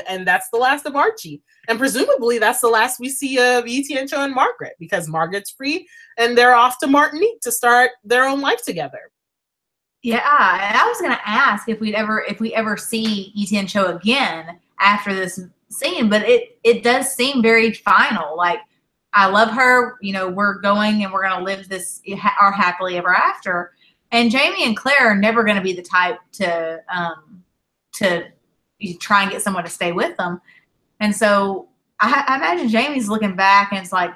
And that's the last of Archie. And presumably that's the last we see of Yi Tian-cho and Margaret, because Margaret's free and they're off to Martinique to start their own life together. Yeah, and I was gonna ask if we ever see Yi Tian-cho again after this scene, but it does seem very final. Like, I love her, we're going and we're gonna live this our happily ever after. And Jamie and Claire are never gonna be the type to try and get someone to stay with them. And so I imagine Jamie's looking back and it's like,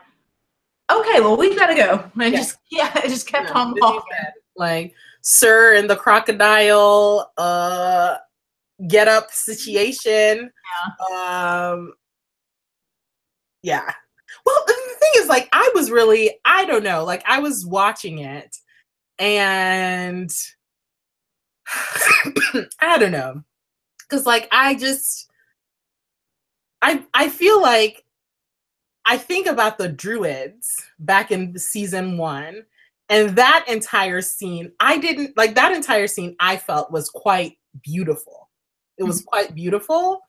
okay, well, we've got to go. And it just kept on walking. Like, Sir and the crocodile get up situation. Yeah. Well, the thing is, like, I don't know, like, I was watching it and I don't know. Because, like, I feel like I think about the Druids back in season 1, and that entire scene, that entire scene I felt was quite beautiful. It was quite beautiful.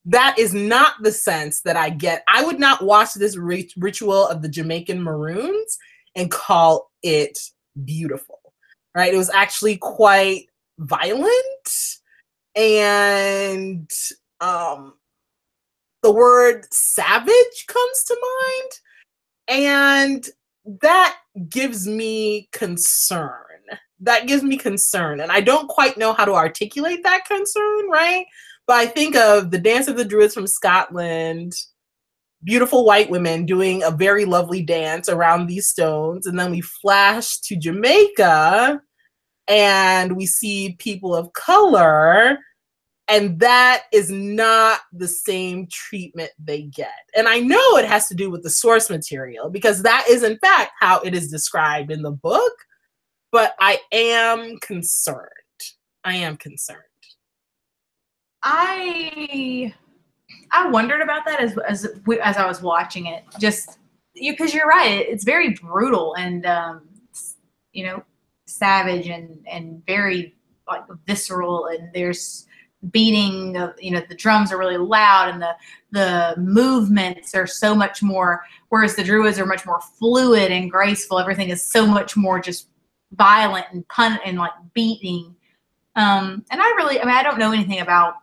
That is not the sense that I get. I would not watch this ritual of the Jamaican Maroons and call it beautiful, right? It was actually quite violent, and the word savage comes to mind, and that gives me concern. That gives me concern, and I don't quite know how to articulate that concern, right? But I think of the Dance of the Druids from Scotland, beautiful white women doing a very lovely dance around these stones, and then we flash to Jamaica, and we see people of color, and that is not the same treatment they get. And I know it has to do with the source material, because that is in fact how it is described in the book, but I am concerned. I am concerned. I wondered about that as I was watching it, just because you're right, it's very brutal and savage and very like visceral, and there's beating, the drums are really loud, and the movements are so much more, whereas the Druids are much more fluid and graceful. Everything is so much more just violent and like beating. And I don't know anything about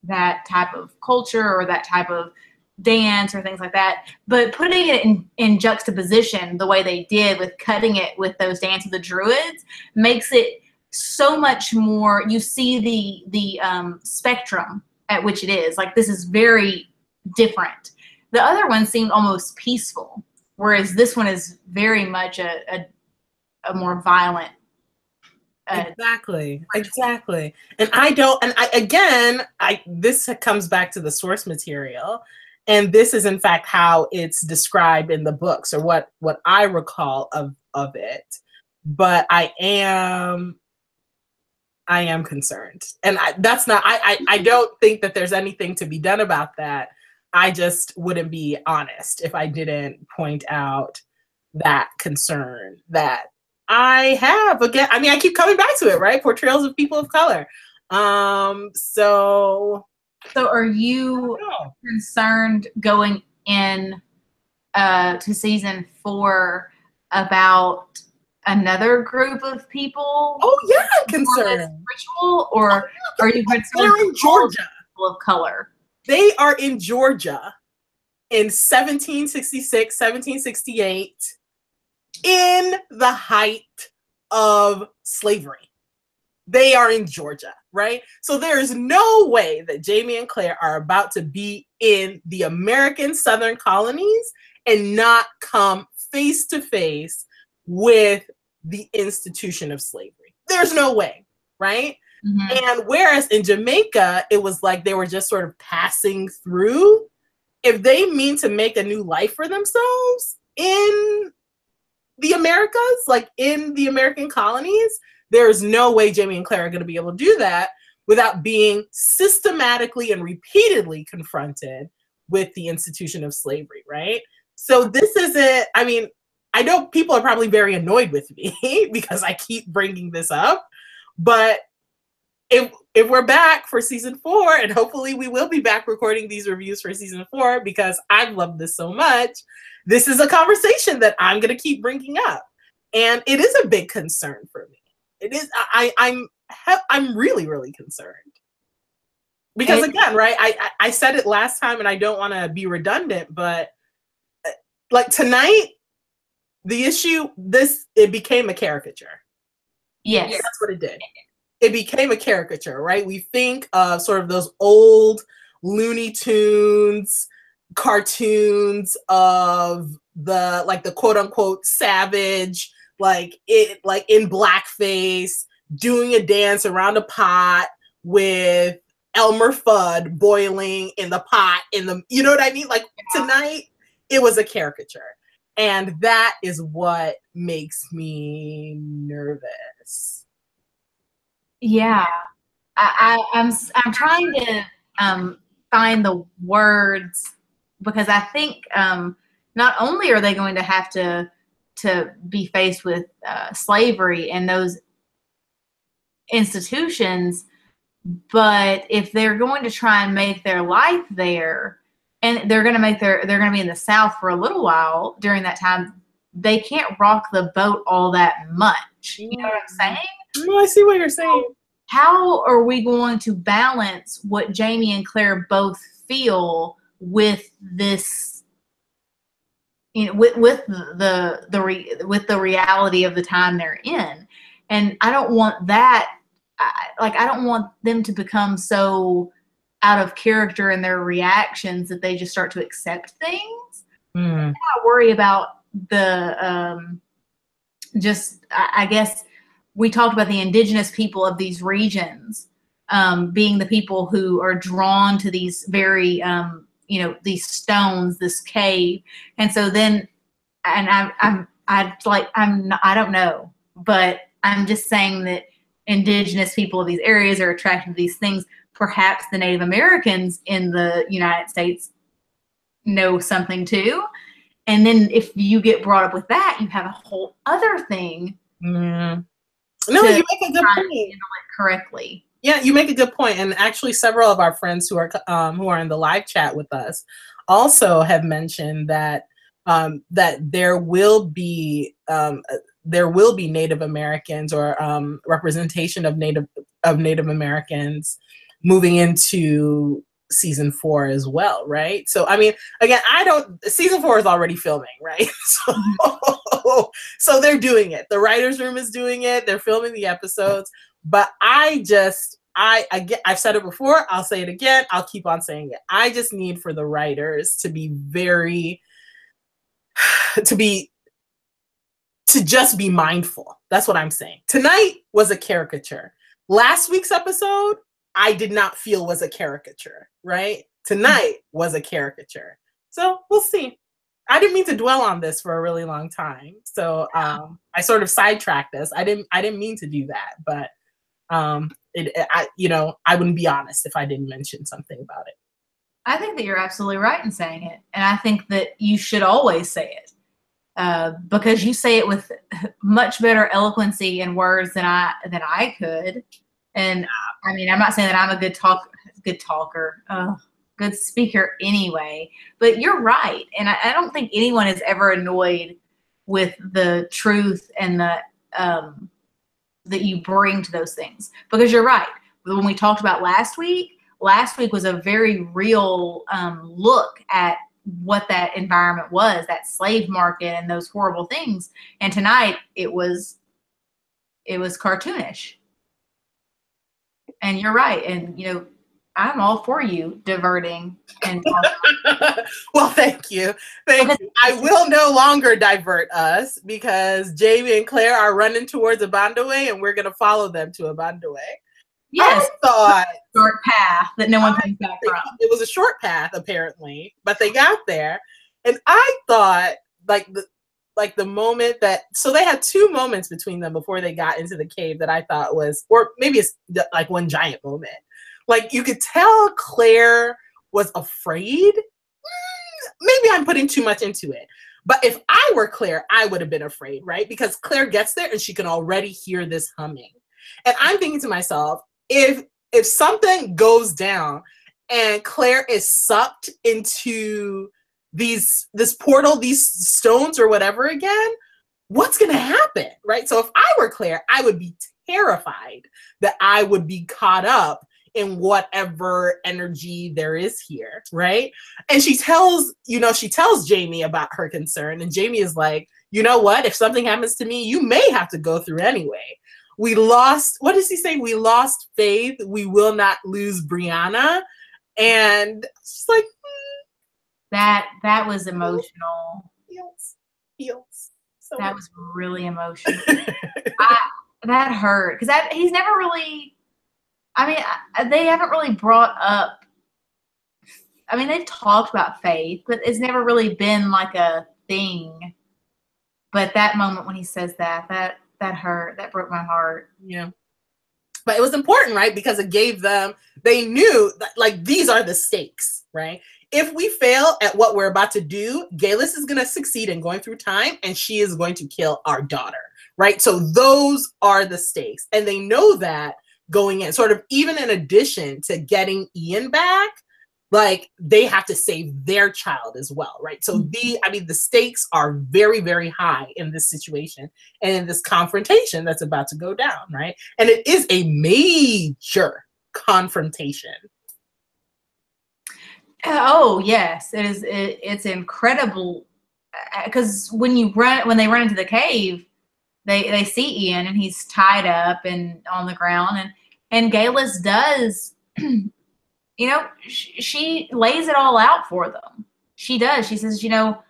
that type of culture or that type of dance or things like that, but putting it in juxtaposition the way they did with cutting it with those Dance of the Druids makes it so much more. You see the spectrum at which it is. Like, this is very different. The other one seemed almost peaceful, whereas this one is very much a more violent. Exactly. And this comes back to the source material, and this is in fact how it's described in the books, or what I recall of it. But I am concerned, and I don't think that there's anything to be done about that. I just wouldn't be honest if I didn't point out that concern that I have. Again, I mean, I keep coming back to it, right? Portrayals of people of color. So are you concerned going in to season 4 about another group of people? Oh yeah, I'm concerned. Ritual, or are you concerned? They're in Georgia. People of color. They are in Georgia in 1766, 1768. In the height of slavery. They are in Georgia, right? So there is no way that Jamie and Claire are about to be in the American Southern colonies and not come face to face with the institution of slavery. There's no way, right? Mm-hmm. And whereas in Jamaica, it was like they were just sort of passing through. If they mean to make a new life for themselves in the Americas, like in the American colonies, there's no way Jamie and Claire are going to be able to do that without being systematically and repeatedly confronted with the institution of slavery, right? So this isn't, I mean, I know people are probably very annoyed with me because I keep bringing this up, but if we're back for season 4, and hopefully we will be back recording these reviews for season 4 because I've loved this so much, this is a conversation that I'm going to keep bringing up. And it is a big concern for me. It is, I'm really, really concerned. Because again, right, I said it last time and I don't want to be redundant, but like tonight, the issue, it became a caricature. Yes. That's what it did. It became a caricature, right? We think of sort of those old Looney Tunes cartoons of the quote unquote savage, like in blackface, doing a dance around a pot with Elmer Fudd boiling in the pot you know what I mean? Like tonight, it was a caricature. And that is what makes me nervous. Yeah, I'm trying to find the words because I think not only are they going to have to be faced with slavery and those institutions, but if they're going to try and make their life there, and they're going to be in the South for a little while during that time, they can't rock the boat all that much. You know what I'm saying? No, I see what you're saying. How are we going to balance what Jamie and Claire both feel with this, you know, with the reality of the time they're in? And I don't want that. I don't want them to become so out of character in their reactions that they just start to accept things. I worry about the I guess we talked about the indigenous people of these regions being the people who are drawn to these very these stones, this cave, and so then, and I don't know, but I'm just saying that indigenous people of these areas are attracted to these things. Perhaps the Native Americans in the United States know something too. And then if you get brought up with that, you have a whole other thing. No, you make a good point. Handle it correctly. Yeah, you make a good point. And actually several of our friends who are in the live chat with us also have mentioned that that there will be Native Americans or representation of Native Americans moving into season 4 as well, right? So I mean, again, season 4 is already filming, right? So they're doing it. The writers' room is doing it. They're filming the episodes. But I've said it before. I'll say it again. I'll keep on saying it. I just need for the writers to just be mindful. That's what I'm saying. Tonight was a caricature. Last week's episode, I did not feel was a caricature, right? Tonight was a caricature. So we'll see. I didn't mean to dwell on this for a really long time. So I sort of sidetracked this. I didn't mean to do that, but I wouldn't be honest if I didn't mention something about it. I think that you're absolutely right in saying it. And I think that you should always say it. Because you say it with much better eloquency and words than I could. And I mean, I'm not saying that I'm a good talker, good speaker anyway, but you're right. And I don't think anyone is ever annoyed with the truth and the that you bring to those things, because you're right. When we talked about last week was a very real look at what that environment was, that slave market and those horrible things. And tonight it was cartoonish. And you're right. And I'm all for you diverting and well, thank you. I will no longer divert us because Jamie and Claire are running towards Abernathy and we're going to follow them to Abernathy. Yes, I thought short path that no one comes back from. It was a short path apparently, but they got there, and I thought the moment that, so they had 2 moments between them before they got into the cave that I thought was, or maybe it's like one giant moment. Like you could tell Claire was afraid. Maybe I'm putting too much into it. But if I were Claire, I would have been afraid, right? Because Claire gets there and she can already hear this humming. And I'm thinking to myself, if something goes down and Claire is sucked into this portal, these stones or whatever again, what's going to happen, right? So if I were Claire, I would be terrified that I would be caught up in whatever energy there is here, right? And she tells Jamie about her concern, and Jamie is like, you know what? If something happens to me, you may have to go through anyway. We lost, what does he say? We lost faith. We will not lose Brianna. And it's like, that was emotional. Feels. So that was really emotional. That hurt because he's never really. I mean, they haven't really brought up. I mean, they've talked about faith, but it's never really been like a thing. But that moment when he says that hurt. That broke my heart. Yeah. But it was important, right? Because it gave them, they knew that, like, these are the stakes, right? If we fail at what we're about to do, Geillis is going to succeed in going through time, and she is going to kill our daughter, right? So those are the stakes. And they know that going in, sort of, even in addition to getting Ian back, like, they have to save their child as well, right? So the stakes are very, very high in this situation and in this confrontation that's about to go down, right? And it is a major confrontation. Oh yes, it is. It's incredible because when they run into the cave, they see Ian and he's tied up and on the ground, and Geillis does. You know, she lays it all out for them. She does. She says, you know,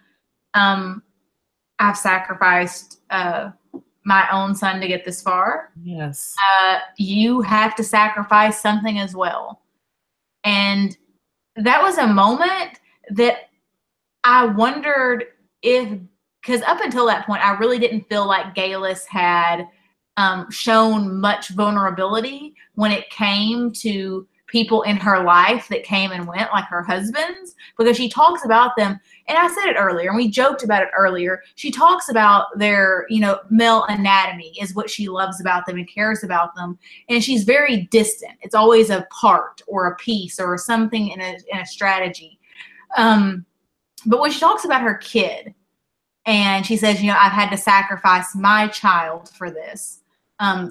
I've sacrificed my own son to get this far. Yes. You have to sacrifice something as well. And that was a moment that I wondered if, because up until that point, I really didn't feel like Geillis had shown much vulnerability when it came to people in her life that came and went, like her husbands, because she talks about them. And I said it earlier, and we joked about it earlier. She talks about their, you know, male anatomy is what she loves about them and cares about them. And she's very distant. It's always a part or a piece or something in a strategy. But when she talks about her kid, and she says, you know, I've had to sacrifice my child for this.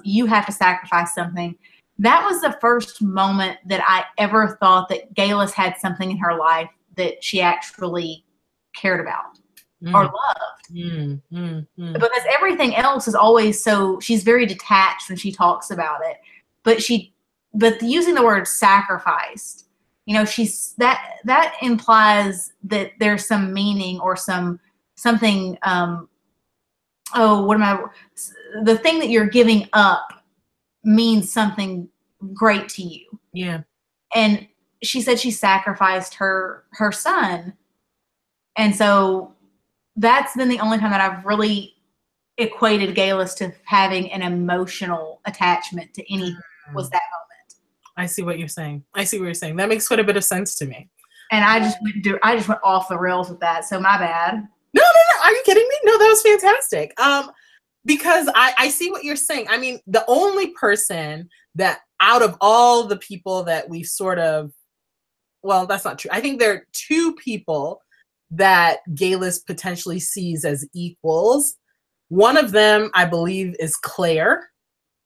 You have to sacrifice something. That was the first moment that I ever thought that Geillis had something in her life that she actually cared about or loved. Because everything else is always so, she's very detached when she talks about it. But using the word sacrificed, you know, that implies that there's some meaning or something, the thing that you're giving up means something great to you. Yeah. And she said she sacrificed her son. And so that's been the only time that I've really equated Geillis to having an emotional attachment to anything was that moment. I see what you're saying. That makes quite a bit of sense to me. And I just went off the rails with that. So my bad. No. Are you kidding me? No, that was fantastic. Because I see what you're saying. I mean, the only person that out of all the people that we've sort of, well, that's not true. I think there are two people that Geillis potentially sees as equals. One of them, I believe, is Claire,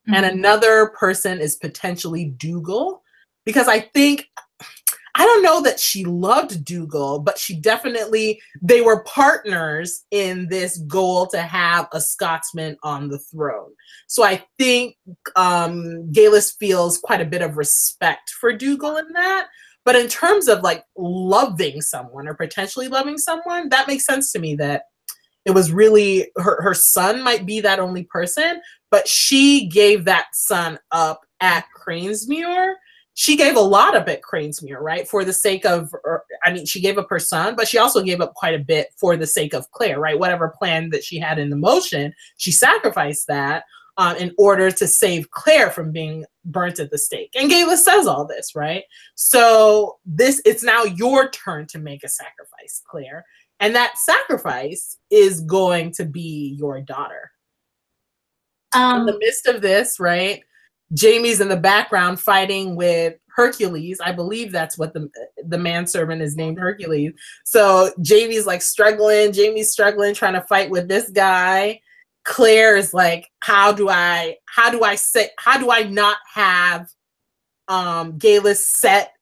and another person is potentially Dougal, because I don't know that she loved Dougal, but they were partners in this goal to have a Scotsman on the throne. So I think Geillis feels quite a bit of respect for Dougal in that. But in terms of like loving someone or potentially loving someone, that makes sense to me that it was really her son might be that only person, but she gave that son up at Cranesmuir. She gave a lot up at Cranesmuir, right? For the sake of, she gave up her son, but she also gave up quite a bit for the sake of Claire, right? Whatever plan that she had in the motion, she sacrificed that in order to save Claire from being burnt at the stake. And Geillis says all this, right? So it's now your turn to make a sacrifice, Claire. And that sacrifice is going to be your daughter. In the midst of this, right? Jamie's in the background fighting with Hercules. I believe that's what the manservant is named, Hercules. So Jamie's struggling, trying to fight with this guy. Claire is like, how do I not have Geillis set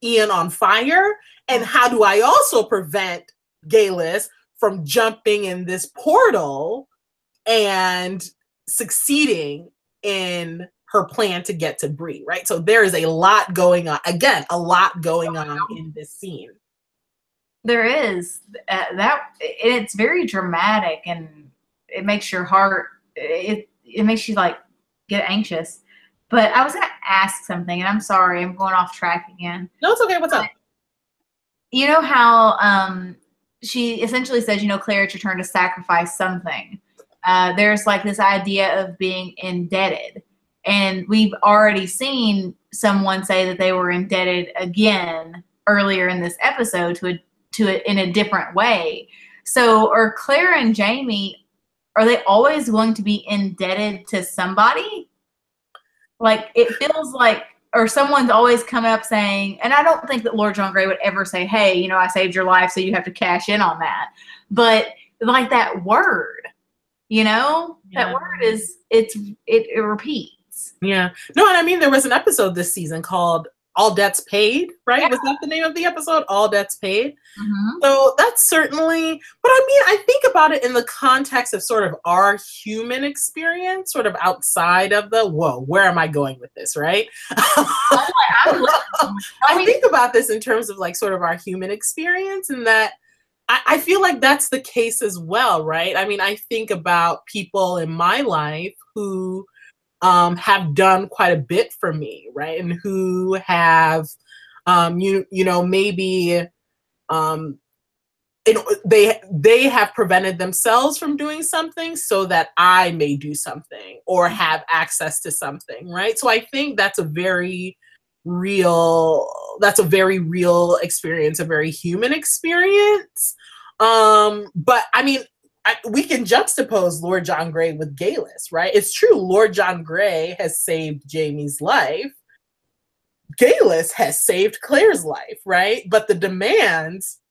Ian on fire? And how do I also prevent Geillis from jumping in this portal and succeeding in her plan to get to Bree, right? So there is a lot going on. Again, a lot going on in this scene. There is. It's very dramatic, and it makes your heart, it makes you get anxious. But I was going to ask something, and I'm sorry, I'm going off track again. No, it's okay. What's up? You know how she essentially says, Claire, it's your turn to sacrifice something. There's this idea of being indebted. And we've already seen someone say that they were indebted again earlier in this episode in a different way. So are Claire and Jamie, are they always going to be indebted to somebody? Like, it feels like, or someone's always coming up saying, and I don't think that Lord John Grey would ever say, hey, you know, I saved your life, so you have to cash in on that. But like that word, you know, that word it repeats. Yeah. No, and I mean, there was an episode this season called All Debts Paid, right? Yeah. Was that the name of the episode? All Debts Paid. Mm-hmm. So that's certainly, but I mean, I think about it in the context of sort of our human experience, sort of outside of the, whoa, where am I going with this, right? I think about this in terms of like sort of our human experience, and that I feel like that's the case as well, right? I mean, I think about people in my life who have done quite a bit for me, right? And who have, you know, maybe they have prevented themselves from doing something so that I may do something or have access to something, right? So I think that's a very real experience, a very human experience. But I mean, we can juxtapose Lord John Grey with Geillis, right? It's true, Lord John Grey has saved Jamie's life. Geillis has saved Claire's life, right? But the demands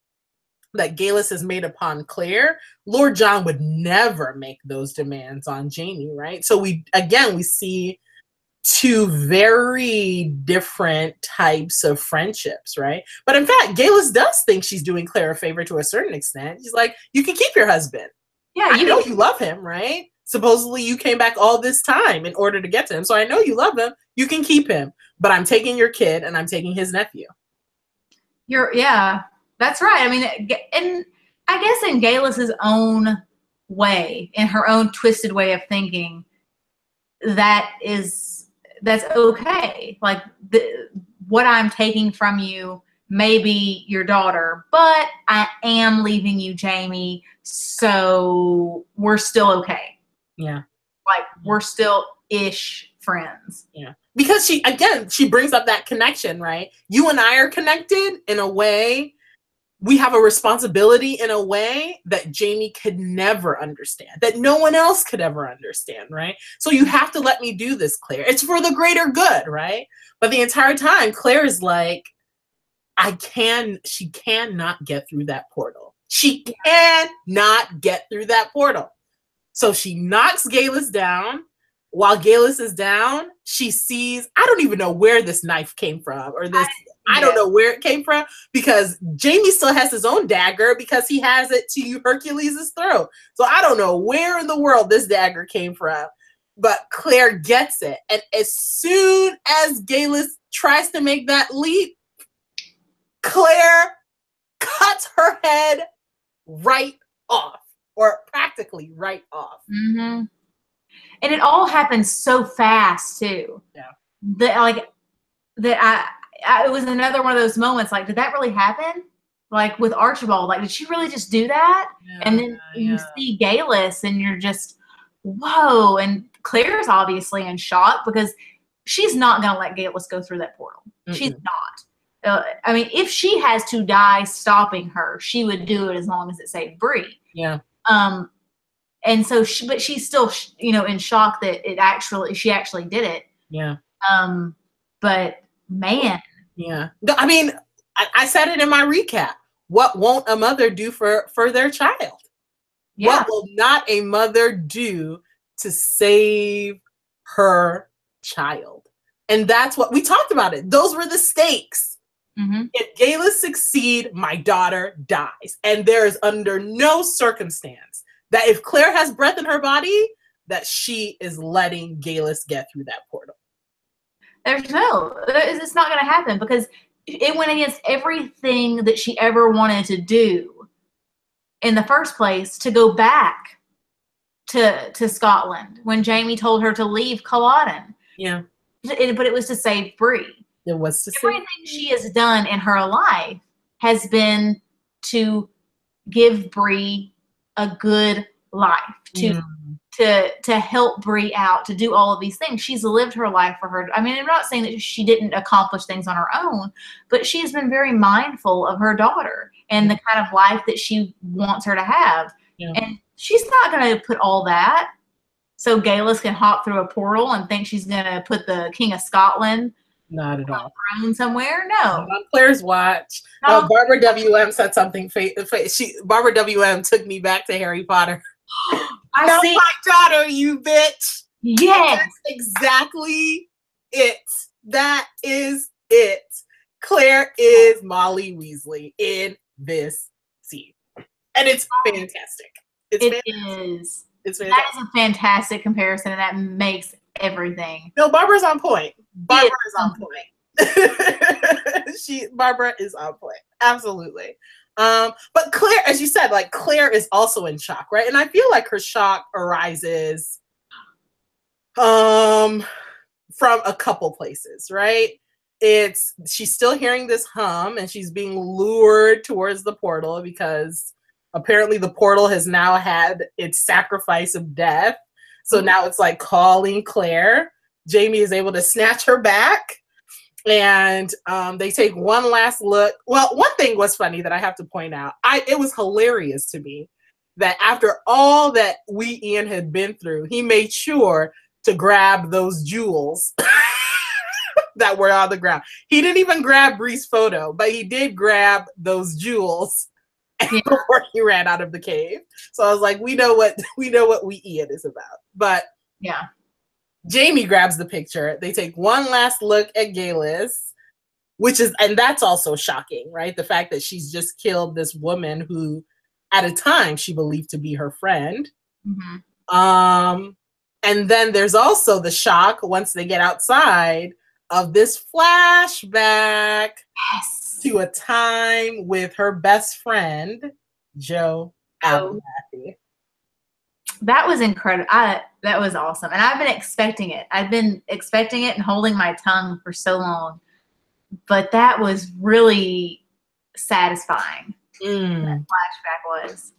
that Geillis has made upon Claire, Lord John would never make those demands on Jamie, right? So we see two very different types of friendships, right? But in fact, Geillis does think she's doing Claire a favor to a certain extent. He's like, you can keep your husband. Yeah, I know you love him, right? Supposedly you came back all this time in order to get to him. So I know you love him. You can keep him. But I'm taking your kid and I'm taking his nephew. Yeah, that's right. I mean, and I guess in Geillis's own way, in her own twisted way of thinking, that's okay. Like, what I'm taking from you may be your daughter, but I am leaving you, Jamie, so we're still okay. Yeah. Like, we're still ish friends. Yeah. Because she brings up that connection, right? You and I are connected in a way. We have a responsibility in a way that Jamie could never understand, that no one else could ever understand, right? So you have to let me do this, Claire. It's for the greater good, right? But the entire time, Claire is like, she cannot get through that portal. She cannot get through that portal. So she knocks Geillis down. While Geillis is down, she sees, I don't even know where this knife came from, or this, I don't know where it came from, because Jamie still has his own dagger because he has it to Hercules' throat. So I don't know where in the world this dagger came from, but Claire gets it. And as soon as Geillis tries to make that leap, Claire cuts her head right off, or practically right off. Mm-hmm. And it all happens so fast too. Yeah. It was another one of those moments. Like, did that really happen? Like with Archibald, like, did she really just do that? Yeah, and then you see Geillis, and you're just, whoa. And Claire's obviously in shock because she's not going to let Geillis go through that portal. Mm-mm. She's not. I mean, if she has to die stopping her, she would do it as long as it saved Bree. Yeah. And so, but she's still, in shock that she actually did it. Yeah. But man. Yeah. I mean, I said it in my recap. What won't a mother do for their child? Yeah. What will not a mother do to save her child? And that's what we talked about it. Those were the stakes. Mm-hmm. If Geillis succeed, my daughter dies. And there is under no circumstance that if Claire has breath in her body, that she is letting Geillis get through that portal. It's not going to happen because it went against everything that she ever wanted to do in the first place, to go back to Scotland when Jamie told her to leave Culloden. Yeah. But it was to save Bree. It was to everything she has done in her life has been to give Bree a good life, to to help Bree out, to do all of these things. She's lived her life for her. I mean, I'm not saying that she didn't accomplish things on her own, but she has been very mindful of her daughter and the kind of life that she wants her to have. Yeah. And she's not going to put all that so Geillis can hop through a portal and think she's going to put the King of Scotland not at all throne somewhere. No. Not on Claire's watch. No, Barbara WM said something. Barbara WM took me back to Harry Potter. I see my daughter, you bitch. Yes. That's exactly it. That is it. Claire is Molly Weasley in this scene. And it's fantastic. It's fantastic. It's fantastic. That is a fantastic comparison, and that makes everything. No, Barbara's on point. Barbara is on point. Barbara is on point. Absolutely. But Claire, as you said, like Claire is also in shock, right? And I feel like her shock arises from a couple places, right? She's still hearing this hum and she's being lured towards the portal because apparently the portal has now had its sacrifice of death. So now it's like calling Claire. Jamie is able to snatch her back. And they take one last look. Well, one thing was funny that I have to point out. It was hilarious to me that after all that Ian had been through, he made sure to grab those jewels that were on the ground. He didn't even grab Bree's photo, but he did grab those jewels before he ran out of the cave. So I was like, we know what Ian is about. But yeah. Jamie grabs the picture. They take one last look at Geillis, and that's also shocking, right? The fact that she's just killed this woman who, at a time, she believed to be her friend. Mm-hmm. And then there's also the shock once they get outside of this flashback to a time with her best friend, Jo Abernathy. That was incredible. That was awesome. And I've been expecting it. I've been expecting it and holding my tongue for so long. But that was really satisfying. That flashback was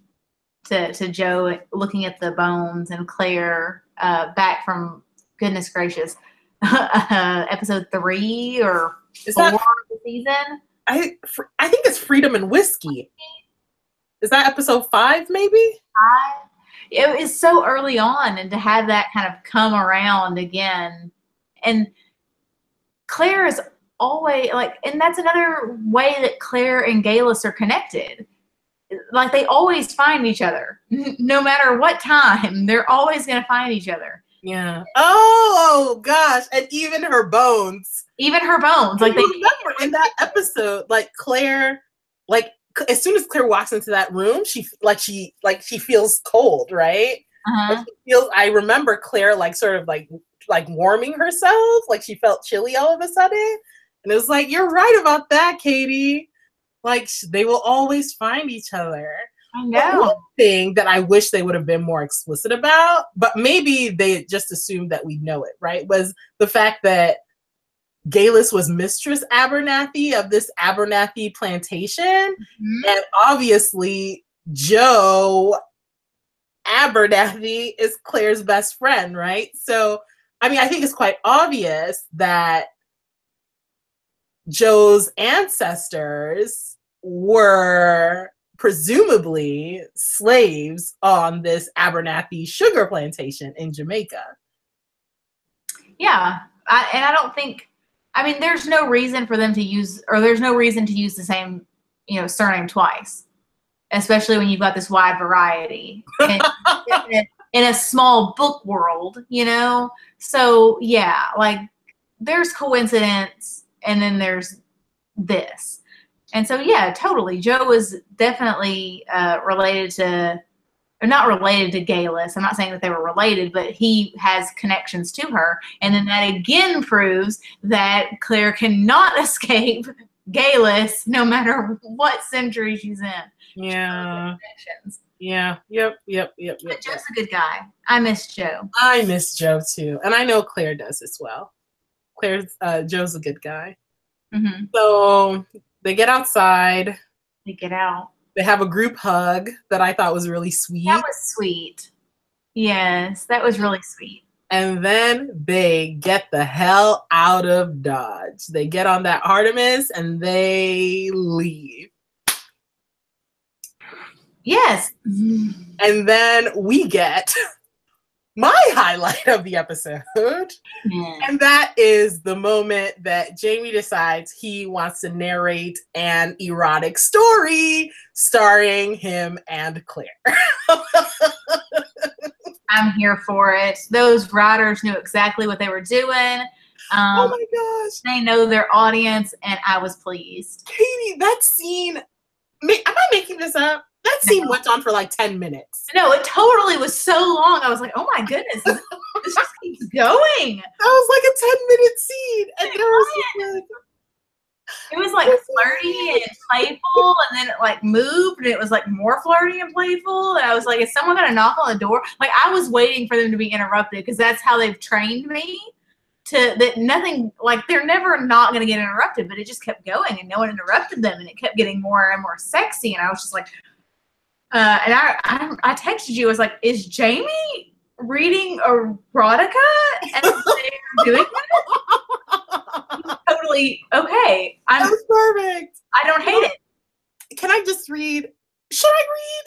to Jo looking at the bones and Claire back from, goodness gracious, episode 3 or 4 of the season. I think it's Freedom and Whiskey. Is that episode 5 maybe? 5? It was so early on, and to have that kind of come around again. And Claire is always like, and that's another way that Claire and Geillis are connected. Like they always find each other. No matter what time, they're always going to find each other. Yeah. Oh gosh. And even her bones. Like they remember in that episode, like Claire, like as soon as Claire walks into that room, she feels cold, right? Uh-huh. I remember Claire like sort of like warming herself, like she felt chilly all of a sudden. And it was like, you're right about that, Katie. Like they will always find each other. I know. One thing that I wish they would have been more explicit about, but maybe they just assumed that we know it, right? Was the fact that Geillis was Mistress Abernathy of this Abernathy plantation. Mm-hmm. And obviously Jo Abernathy is Claire's best friend, right? So, I mean, I think it's quite obvious that Jo's ancestors were presumably slaves on this Abernathy sugar plantation in Jamaica. Yeah. I don't think, I mean, there's no reason for them to use, or there's no reason to use the same, surname twice, especially when you've got this wide variety in a small book world, So yeah, like there's coincidence and then there's this. And so, yeah, totally. Jo is definitely related to, or not related to Geillis. I'm not saying that they were related, but he has connections to her. And then that again proves that Claire cannot escape Geillis no matter what century she's in. Yeah. Yeah. Yep. But Jo's a good guy. I miss Jo. I miss Jo too. And I know Claire does as well. Jo's a good guy. Mm-hmm. So they get outside. They get out. They have a group hug that I thought was really sweet. That was sweet. Yes, that was really sweet. And then they get the hell out of Dodge. They get on that Artemis and they leave. Yes. And then we get my highlight of the episode. And that is the moment that Jamie decides he wants to narrate an erotic story starring him and Claire. I'm here for it. Those writers knew exactly what they were doing. Oh my gosh. They know their audience, and I was pleased. Katie, that scene, am I making this up? That scene went on for like 10 minutes. No, it totally was so long. I was like, oh my goodness, this just keeps going. That was like a 10-minute scene. And it was like flirty and playful, and then it like moved, and it was like more flirty and playful. And I was like, is someone gonna knock on the door? Like, I was waiting for them to be interrupted because that's how they've trained me that nothing, like, they're never not gonna get interrupted, but it just kept going and no one interrupted them, and it kept getting more and more sexy. And I was just like, and I texted you. I was like, is Jamie reading erotica and they're doing that? Totally okay. That was perfect. I don't hate it. Can I just read? Should I read?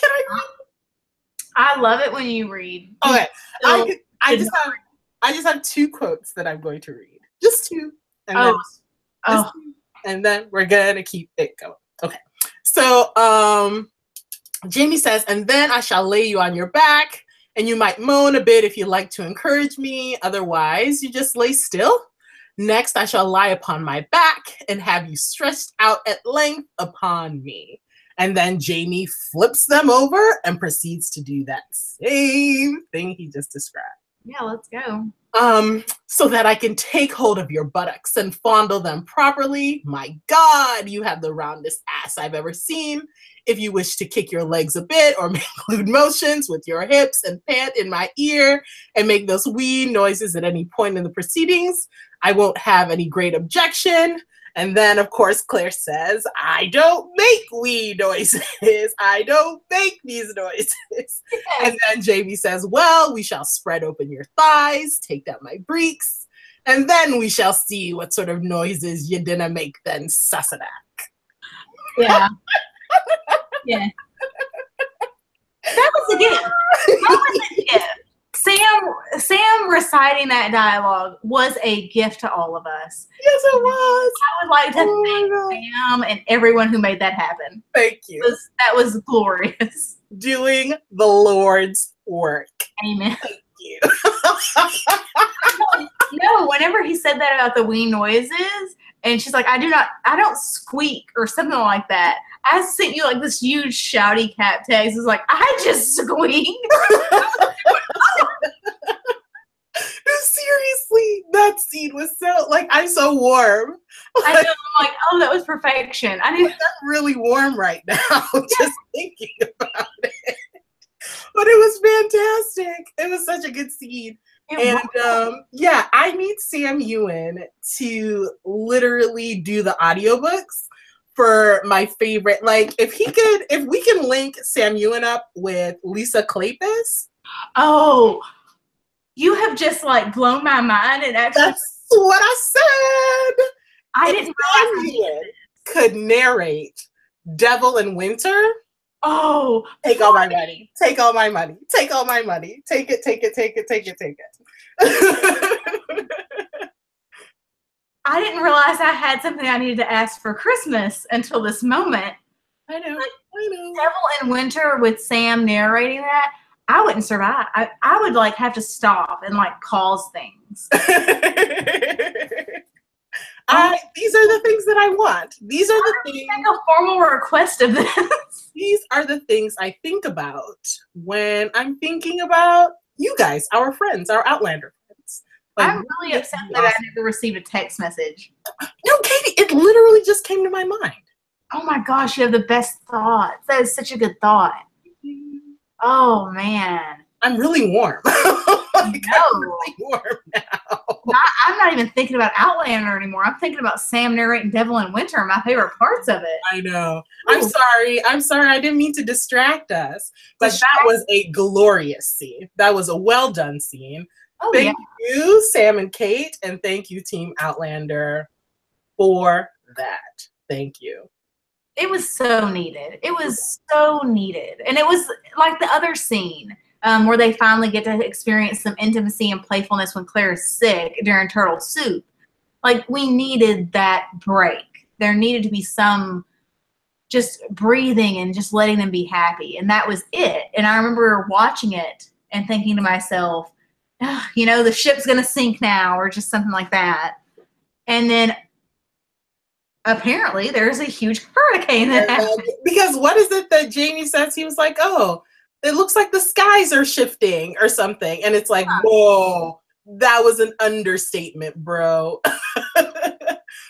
Can I read? I love it when you read. Okay. I just have 2 quotes that I'm going to read. Just 2. And and then we're gonna keep it going. Okay. So Jamie says, and then I shall lay you on your back, and you might moan a bit if you like to encourage me. Otherwise, you just lay still. Next, I shall lie upon my back and have you stretched out at length upon me. And then Jamie flips them over and proceeds to do that same thing he just described. Yeah, let's go. So that I can take hold of your buttocks and fondle them properly. My God, you have the roundest ass I've ever seen. If you wish to kick your legs a bit or make lewd motions with your hips and pant in my ear and make those wee noises at any point in the proceedings, I won't have any great objection. And then, of course, Claire says, I don't make wee noises. I don't make these noises. Yes. And then Jamie says, well, we shall spread open your thighs, take down my breeks, and then we shall see what sort of noises you dinna make then, Sassenach. Yeah. Yeah. That was a gift. That was a gift. Sam reciting that dialogue was a gift to all of us. Yes, it was. I would like to thank Sam and everyone who made that happen. Thank you. That was glorious. Doing the Lord's work. Amen. Thank you. No, whenever he said that about the wee noises, and she's like, I don't squeak or something like that. I sent you like this huge shouty cat text. It's like, I just squeaked. Seriously, that scene was so, like, I'm so warm. I know, I'm like, oh, that was perfection. I'm really warm right now, just thinking about it. But it was fantastic. It was such a good scene. Yeah, I need Sam Ewan to literally do the audiobooks for my favorite. Like, if we can link Sam Ewan up with Lisa Kleypas. Oh, you have just like blown my mind. And actually, that's what I said. I didn't realize Ewan could narrate Devil in Winter. Oh, take all my money. Take all my money. Take all my money. Take it, take it, take it, take it, take it. I didn't realize I had something I needed to ask for Christmas until this moment. I know. I know. Devil in Winter with Sam narrating that, I wouldn't survive. I would like have to stop and like pause things. These are the things that I want. These are the things. Make a formal request of this. These are the things I think about when I'm thinking about you guys, our friends, our Outlander friends. Like, I'm really upset that I never received a text message. No, Katie, it literally just came to my mind. Oh my gosh, you have the best thoughts. That is such a good thought. Oh man. I'm really warm. I'm really warm now. I'm not even thinking about Outlander anymore. I'm thinking about Sam narrating Devil in Winter, my favorite parts of it. I know. I'm sorry. I didn't mean to distract us. But that was a glorious scene. That was a well done scene. Oh, thank you, Sam and Kate, and thank you, Team Outlander, for that. Thank you. It was so needed. It was so needed. And it was like the other scene where they finally get to experience some intimacy and playfulness when Claire is sick during Turtle Soup. Like, we needed that break. There needed to be some just breathing and just letting them be happy. And that was it. And I remember watching it and thinking to myself, oh, you know, the ship's going to sink now, or just something like that. And then apparently there's a huge hurricane that happened. Because what is it that Jamie says? He was like, oh, it looks like the skies are shifting or something. And it's like, whoa, that was an understatement, bro.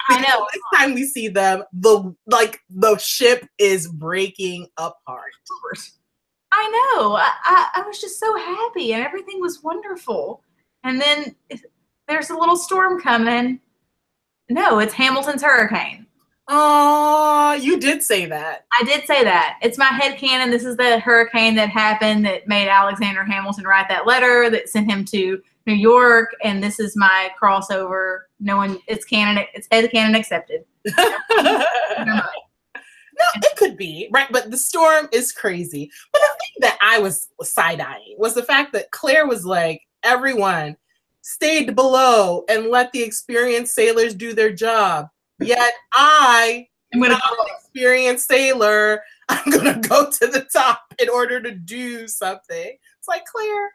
I know. Next time we see them, the ship is breaking apart. I know. I was just so happy and everything was wonderful. And then there's a little storm coming. No, it's Hamilton's hurricane. Oh, you did say that. I did say that. It's my headcanon. This is the hurricane that happened that made Alexander Hamilton write that letter that sent him to New York. And this is my crossover. No one, it's canon. It's headcanon accepted. No, it could be, right? But the storm is crazy. But the thing that I was side-eyeing was the fact that Claire was like, everyone stayed below and let the experienced sailors do their job. Yet I'm not an experienced sailor. I'm going to go to the top in order to do something. It's like, Claire.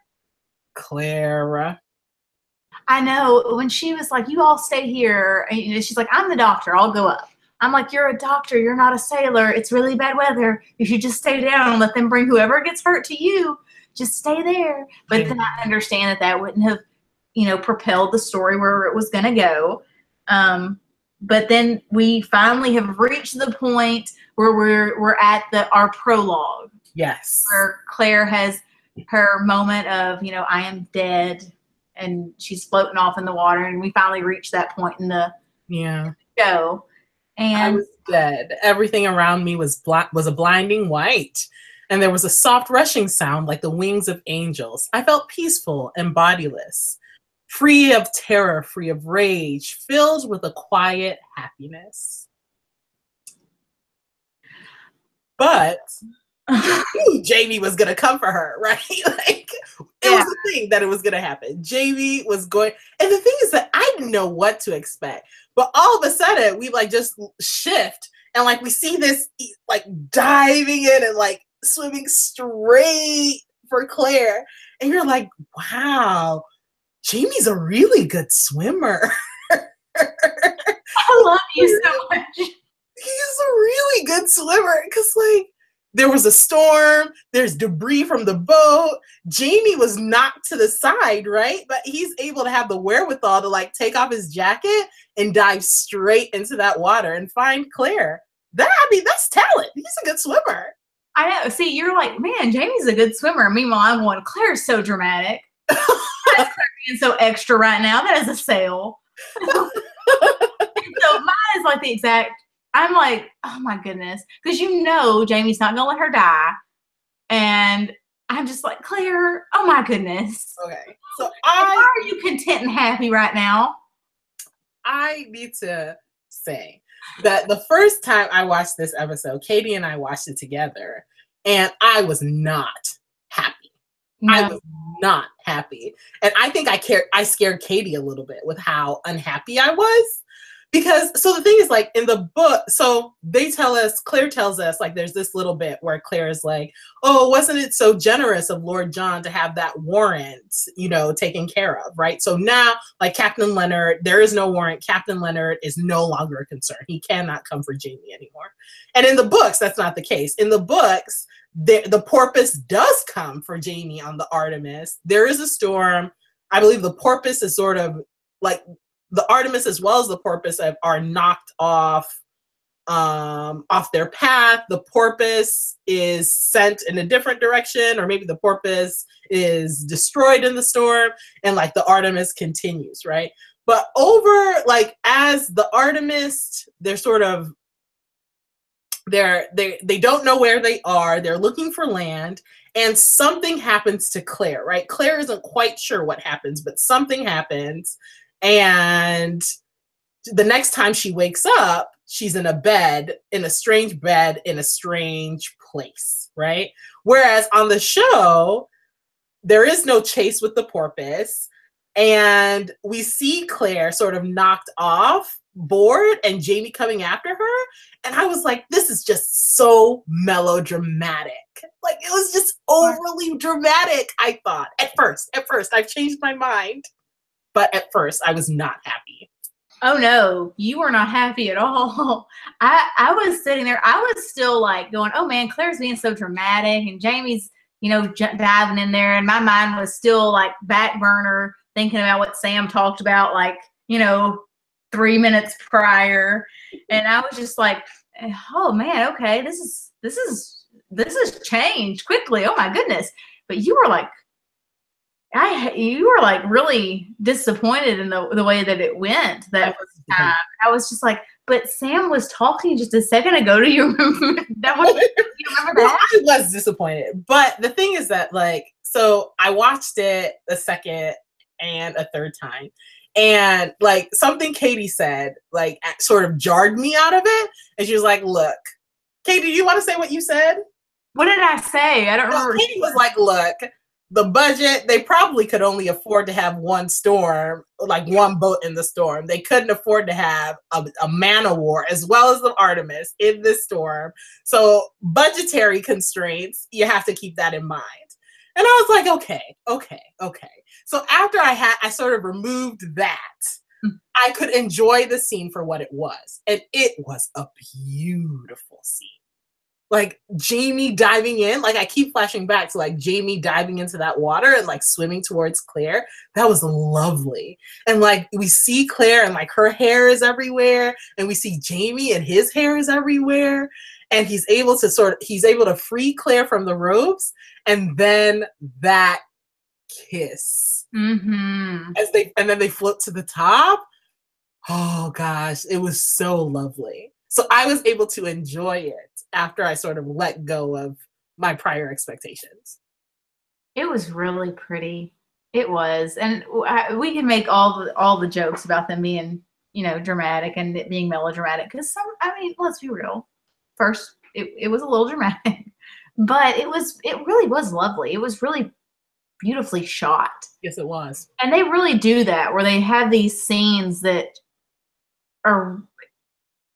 I know. When she was like, you all stay here. And she's like, I'm the doctor. I'll go up. I'm like, you're a doctor. You're not a sailor. It's really bad weather. You should just stay down and let them bring whoever gets hurt to you. Just stay there. But then I understand that wouldn't have, propelled the story where it was going to go. But then we finally have reached the point where we're at our prologue. Yes. Where Claire has her moment of, I am dead, and she's floating off in the water, and we finally reached that point in the show. And I was dead. Everything around me was a blinding white, and there was a soft rushing sound like the wings of angels. I felt peaceful and bodiless, free of terror, free of rage, filled with a quiet happiness. But I knew Jamie was going to come for her, right? Like, it was a thing that it was going to happen. Jamie was going, and the thing is that I didn't know what to expect. But all of a sudden, we just shift, and we see this diving in and swimming straight for Claire. And you're like, wow, Jamie's a really good swimmer. I love you so much. He's a really good swimmer because there was a storm, there's debris from the boat. Jamie was knocked to the side, right? But he's able to have the wherewithal to take off his jacket and dive straight into that water and find Claire. That's talent. He's a good swimmer. I know. See, you're like, man, Jamie's a good swimmer. Meanwhile, I'm going, Claire's so dramatic. That's Claire being so extra right now. That is a sale. So mine is the exact. I'm like, oh my goodness, because Jamie's not gonna let her die, and I'm just like, Claire, oh my goodness. Okay, so why are you content and happy right now? I need to say that the first time I watched this episode, Katie and I watched it together, and I was not happy. No. I was not happy, and I think I scared Katie a little bit with how unhappy I was. Because, so the thing is, in the book, so Claire tells us, there's this little bit where Claire is like, oh, wasn't it so generous of Lord John to have that warrant, taken care of, right? So now, Captain Leonard, there is no warrant. Captain Leonard is no longer a concern. He cannot come for Jamie anymore. And in the books, that's not the case. In the books, the porpoise does come for Jamie on the Artemis. There is a storm. I believe the porpoise is sort of the Artemis as well as the porpoise are knocked off their path. The porpoise is sent in a different direction, or maybe the porpoise is destroyed in the storm, and the Artemis continues, right? But over, like, as the Artemis, they're sort of, they don't know where they are. They're looking for land, and something happens to Claire, right? Claire isn't quite sure what happens, but something happens. And the next time she wakes up, she's in a bed, in a strange bed, in a strange place, right? Whereas on the show, there is no chase with the porpoise. And we see Claire sort of knocked off, bored, and Jamie coming after her. And I was like, this is just so melodramatic. Like, it was just overly dramatic, I thought. At first, I've changed my mind. But at first, I was not happy. Oh no, you were not happy at all. I was sitting there, I was still like going, oh man, Claire's being so dramatic, and Jamie's, you know, diving in there, and my mind was still like back burner, thinking about what Sam talked about, like, you know, 3 minutes prior. And I was just like, oh man, okay, this is changed quickly. Oh my goodness. But you were like, you were like really disappointed in the way that it went that time. I was just like, but Sam was talking just a second ago. Do you remember that? You remember that? I was disappointed. But the thing is that, like, so I watched it a second and a third time. And like something Katie said, like, sort of jarred me out of it. And she was like, look, Katie, do you want to say what you said? What did I say? I don't remember. Katie was like, look, the budget, they probably could only afford to have one storm, like one boat in the storm. They couldn't afford to have a man of war as well as the Artemis in this storm. So budgetary constraints, you have to keep that in mind. And I was like, okay. So after I sort of removed that, I could enjoy the scene for what it was. And it was a beautiful scene. Like Jamie diving in, like I keep flashing back to like Jamie diving into that water and like swimming towards Claire. That was lovely. And like we see Claire and like her hair is everywhere, and we see Jamie and his hair is everywhere. And he's able to free Claire from the ropes, and then that kiss. Mm-hmm. And then they float to the top. Oh gosh, it was so lovely. So I was able to enjoy it after I sort of let go of my prior expectations. It was really pretty. It was. And we can make all the jokes about them being, you know, dramatic and it being melodramatic. Because let's be real. First, it was a little dramatic. But it really was lovely. It was really beautifully shot. Yes, it was. And they really do that, where they have these scenes that are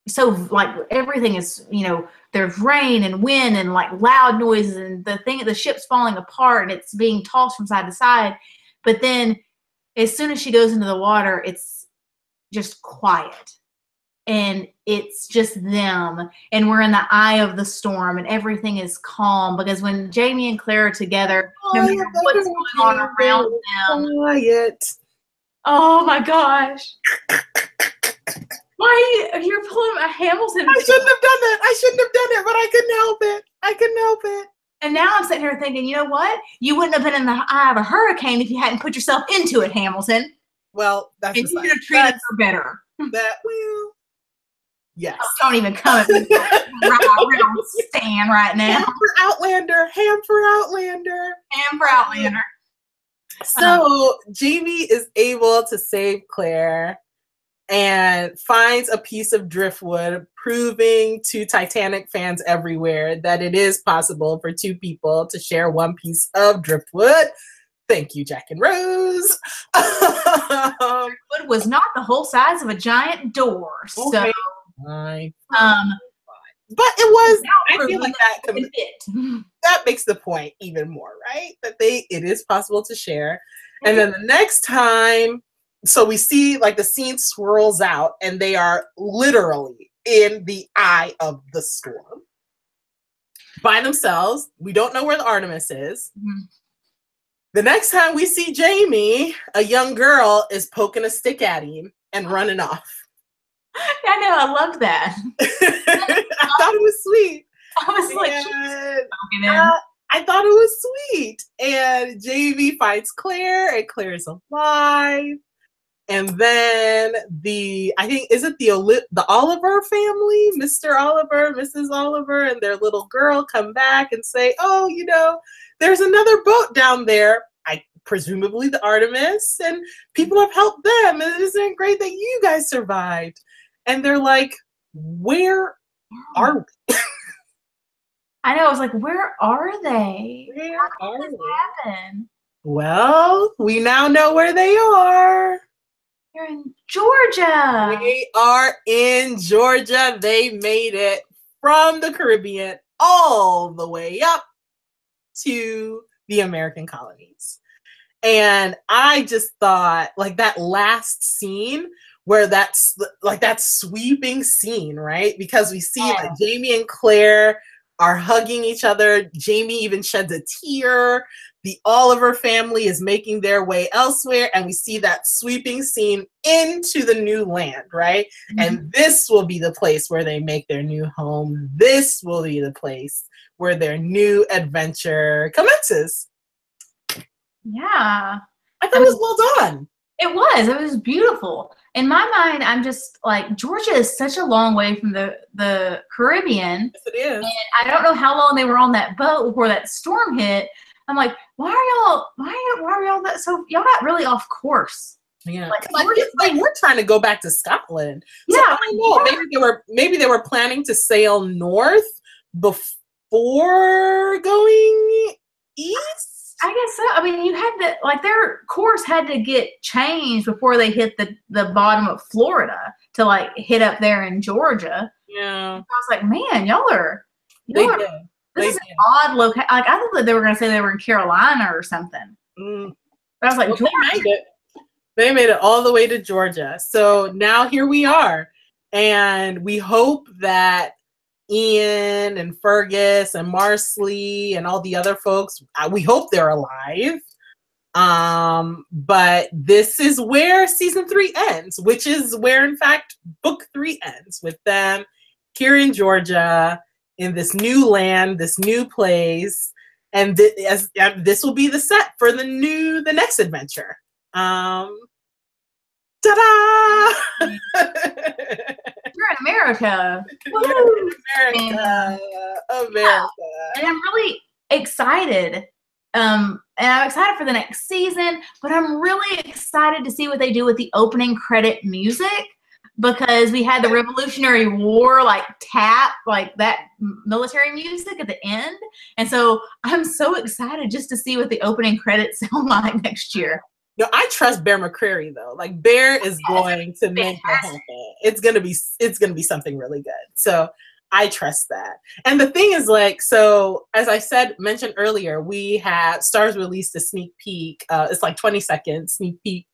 so like everything is, you know, there's rain and wind and like loud noises and the ship's falling apart and it's being tossed from side to side. But then as soon as she goes into the water, it's just quiet and it's just them. And we're in the eye of the storm and everything is calm, because when Jamie and Claire are together, no matter what's going on around them. Quiet. Oh my gosh. Why are you pulling a Hamilton? I shouldn't have done it, but I couldn't help it. And now I'm sitting here thinking, you know what? You wouldn't have been in the eye of a hurricane if you hadn't put yourself into it, Hamilton. Well, that's and you should have treated her better. Yes. Oh, don't even come at me. We're on stand right now. Ham for Outlander. So Jamie is able to save Claire and finds a piece of driftwood, proving to Titanic fans everywhere that it is possible for two people to share one piece of driftwood. Thank you, Jack and Rose. Driftwood was not the whole size of a giant door. Okay. So, but it was, I feel like that makes the point even more, right? That it is possible to share. And then the next time, so we see like the scene swirls out and they are literally in the eye of the storm by themselves. We don't know where the Artemis is. Mm-hmm. The next time we see Jamie, a young girl is poking a stick at him and running off. I know, I loved that. I thought it was sweet. I was I thought it was sweet. And Jamie finds Claire, and Claire is alive. And then I think, is it the Oliver family, Mr. Oliver, Mrs. Oliver, and their little girl come back and say, oh, there's another boat down there, presumably the Artemis, and people have helped them, and isn't it great that you guys survived? And they're like, where are we? I know, I was like, where are they? Where How did this happen? Well, we now know where they are. They're in Georgia. They are in Georgia. They made it from the Caribbean all the way up to the American colonies. And I just thought, like, that last scene where that's like that sweeping scene, right? Because we see like Jamie and Claire are hugging each other. Jamie even sheds a tear. The Oliver family is making their way elsewhere, and we see that sweeping scene into the new land, right? Mm-hmm. And this will be the place where they make their new home. This will be the place where their new adventure commences. Yeah. I thought it was well done. It was beautiful. In my mind, I'm just like, Georgia is such a long way from the Caribbean. Yes, it is. And I don't know how long they were on that boat before that storm hit. I'm like, why are y'all that, so y'all got really off course. Yeah. We're trying to go back to Scotland. So yeah. I don't know. Maybe they were planning to sail north before going east. I guess so. I mean, you had to, like, their course had to get changed before they hit the bottom of Florida to, like, hit up there in Georgia. Yeah. I was like, man, y'all are this is an odd location. Like, I thought that they were going to say they were in Carolina or something. Mm. But I was like, well, they made it all the way to Georgia. So now here we are. And we hope that Ian and Fergus and Marsley and all the other folks, we hope they're alive. But this is where season 3 ends, which is where, in fact, book 3 ends, with them here in Georgia, in this new land, this new place. And this will be the set for the next adventure. Ta-da! You're in America. You're in America. America. And I'm really excited. And I'm excited for the next season, but I'm really excited to see what they do with the opening credit music, because we had the Revolutionary War, like, tap, like that military music at the end. And so I'm so excited just to see what the opening credits sound like next year. No, I trust Bear McCreary though. Like, Bear is going to make it happen. It's gonna be something really good. So I trust that. And the thing is, like, so as I mentioned earlier, we had Starz released a sneak peek. It's like 20-second sneak peek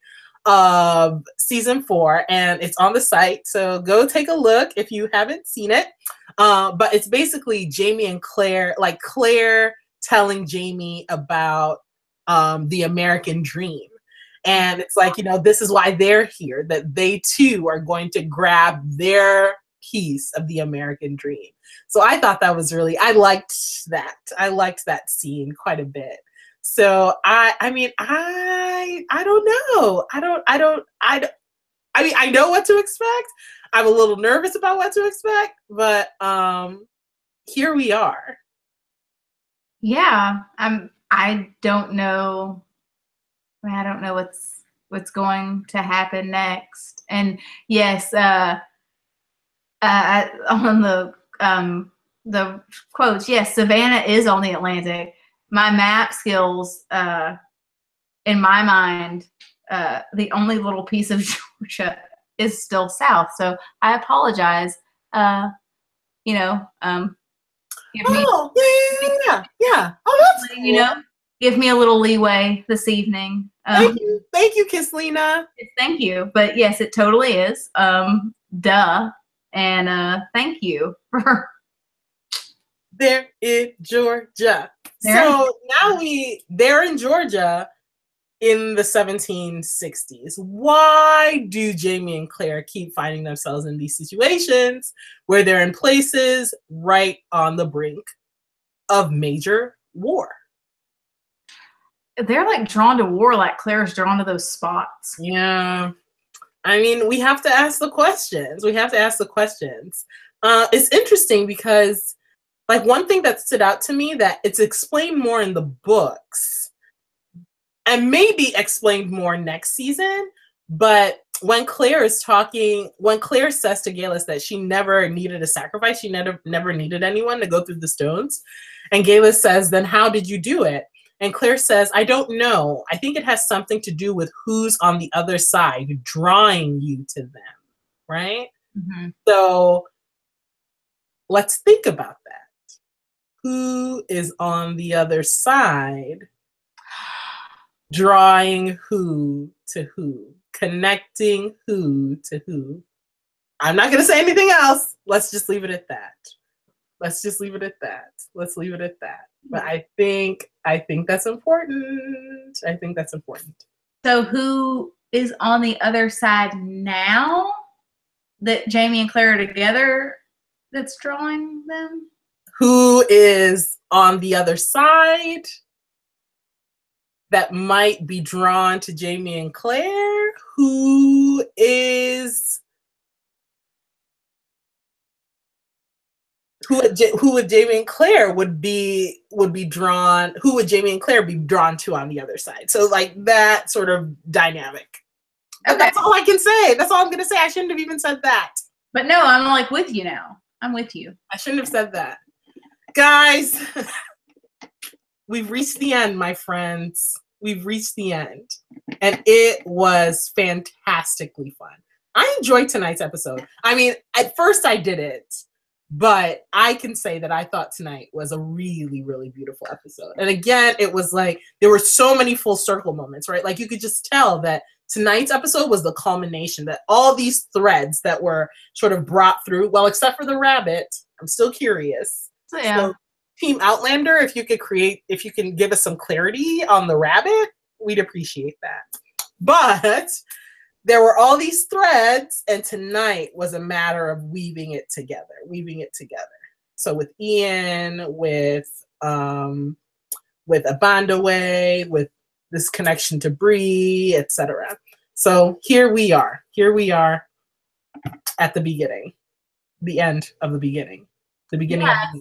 of season 4, and it's on the site. So go take a look if you haven't seen it. But it's basically Jamie and Claire, like Claire telling Jamie about the American dream. And it's like, this is why they're here, that they too are going to grab their piece of the American dream. So I thought that was I liked that. I liked that scene quite a bit. So I don't know. I know what to expect. I'm a little nervous about what to expect, but here we are. Yeah. I don't know. I don't know what's going to happen next. And yes, on the quotes, yes, Savannah is on the Atlantic. My map skills, in my mind, the only little piece of Georgia is still south. So I apologize. Give me, yeah. Oh, that's cool. Give me a little leeway this evening. Thank you, Kislina. Thank you. But yes, it totally is. Duh. And thank you for. They're in Georgia. So now they're in Georgia in the 1760s. Why do Jamie and Claire keep finding themselves in these situations where they're in places right on the brink of major war? They're like drawn to war, like Claire's drawn to those spots. Yeah. I mean, we have to ask the questions. We have to ask the questions. It's interesting because, like, one thing that stood out to me that it's explained more in the books and maybe explained more next season, but when Claire is talking, when Claire says to Geillis that she never needed a sacrifice, she never needed anyone to go through the stones, and Geillis says, then how did you do it? And Claire says, I don't know. I think it has something to do with who's on the other side, drawing you to them, right? Mm-hmm. So let's think about that. Who is on the other side, drawing who to who, connecting who to who? I'm not going to say anything else. Let's just leave it at that. Let's just leave it at that. Let's leave it at that. But I think that's important. I think that's important. So who is on the other side now that Jamie and Claire are together that's drawing them? Who is on the other side that might be drawn to Jamie and Claire? Who would Jamie and Claire would be drawn? Who would Jamie and Claire be drawn to on the other side? So like that sort of dynamic. Okay. That's all I can say. That's all I'm gonna say. I shouldn't have even said that. But no, I'm like with you now. I'm with you. I shouldn't have said that. Guys, we've reached the end, my friends. We've reached the end. And it was fantastically fun. I enjoyed tonight's episode. I mean, at first I didn't, but I can say that I thought tonight was a really, really beautiful episode. And again, it was like, there were so many full circle moments, right? Like you could just tell that tonight's episode was the culmination, that all these threads that were sort of brought through, well, except for the rabbit, I'm still curious. So, yeah. So, Team Outlander, if you can give us some clarity on the rabbit, we'd appreciate that. But there were all these threads, and tonight was a matter of weaving it together. So with Ian, with Abernathy, with this connection to Bree, etc. So here we are at the beginning, the end of the beginning, the beginning. Yeah,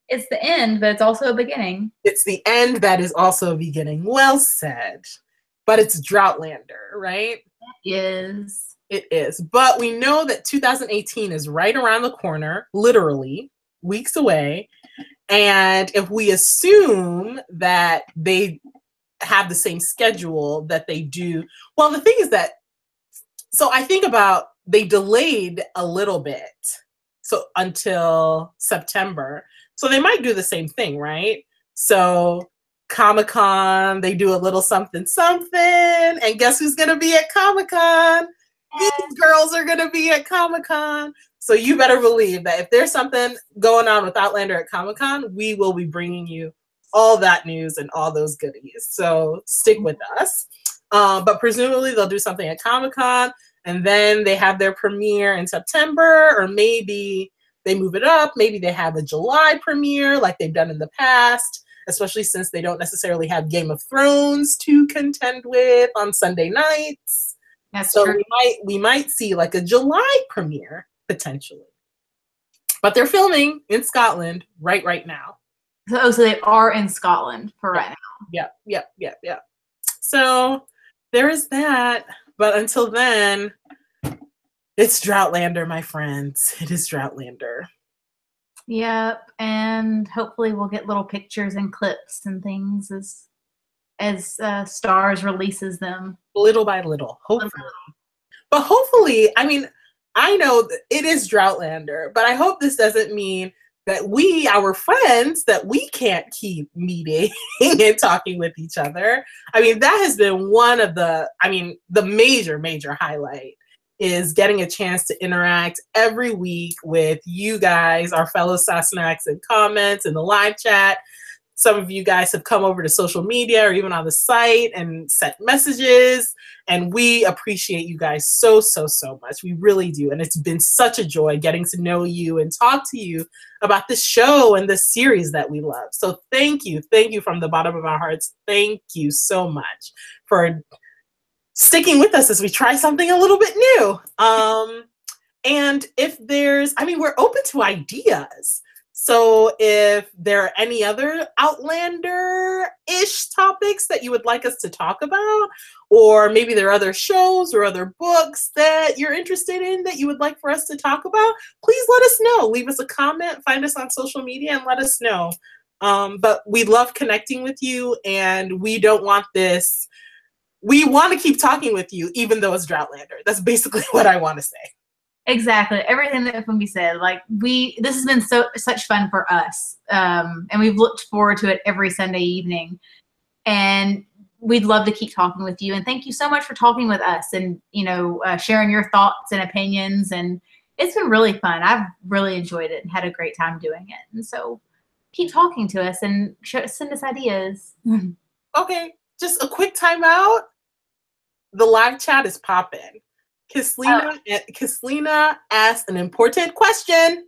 it's the end, but it's also a beginning. It's the end that is also a beginning. Well said. But it's Droughtlander, right? It is. It is. But we know that 2018 is right around the corner, literally, weeks away. And if we assume that they have the same schedule that they do, well, the thing is that, so I think about, they delayed a little bit, so until September. So they might do the same thing, right? So Comic-Con, they do a little something, and guess who's going to be at Comic-Con? These girls are going to be at Comic-Con. So you better believe that if there's something going on with Outlander at Comic-Con, we will be bringing you all that news and all those goodies. So stick with us. But presumably they'll do something at Comic-Con, and then they have their premiere in September, or maybe they move it up. Maybe they have a July premiere like they've done in the past, especially since they don't necessarily have Game of Thrones to contend with on Sunday nights. That's so true. we might see like a July premiere potentially. But they're filming in Scotland right now. So they are in Scotland for right now. Yep. So there is that. But until then, it's Droughtlander, my friends. It is Droughtlander. Yep, and hopefully we'll get little pictures and clips and things as Stars releases them. Little by little, hopefully. But hopefully, I mean, I know that it is Droughtlander, but I hope this doesn't mean that our friends, that we can't keep meeting and talking with each other. I mean, that has been one of the major highlight is getting a chance to interact every week with you guys, our fellow Sassenachs, in comments in the live chat. Some of you guys have come over to social media or even on the site and sent messages, and we appreciate you guys so much. We really do, and it's been such a joy getting to know you and talk to you about the show and the series that we love. So thank you from the bottom of our hearts. Thank you so much for sticking with us as we try something a little bit new. And if there's, I mean, we're open to ideas. So if there are any other Outlander-ish topics that you would like us to talk about, or maybe there are other shows or other books that you're interested in that you would like for us to talk about, please let us know. Leave us a comment, find us on social media, and let us know. But we love connecting with you, and we don't want this. We want to keep talking with you, even though it's Droughtlander. That's basically what I want to say. Exactly. Everything that can be said. Like this has been such fun for us. And we've looked forward to it every Sunday evening. And we'd love to keep talking with you. And thank you so much for talking with us and, sharing your thoughts and opinions. And it's been really fun. I've really enjoyed it and had a great time doing it. And so keep talking to us and send us ideas. Okay. Just a quick timeout. The live chat is popping. Kislina asked an important question.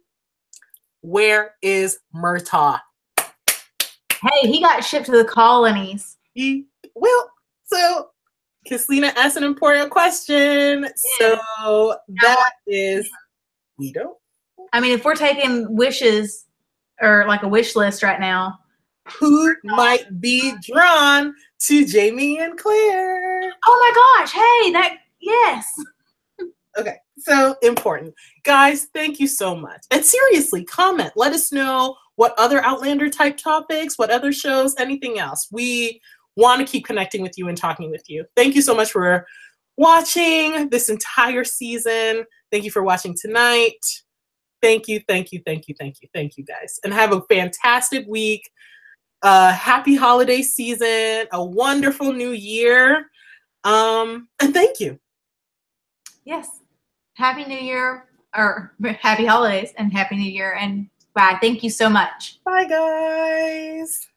Where is Murtaugh? Hey, he got shipped to the colonies. So Kislina asked an important question. Yeah. So that is, we don't. I mean, if we're taking wishes or like a wish list right now, who might be drawn to Jamie and Claire? Oh my gosh! Hey, yes. Okay, so important. Guys, thank you so much. And seriously, comment. Let us know what other Outlander type topics, what other shows, anything else. We want to keep connecting with you and talking with you. Thank you so much for watching this entire season. Thank you for watching tonight. Thank you, thank you, thank you, thank you, thank you, guys. And have a fantastic week. Happy holiday season. A wonderful new year. And thank you. Yes. Happy New Year, or happy holidays and happy New Year, and bye. Thank you so much. Bye, guys.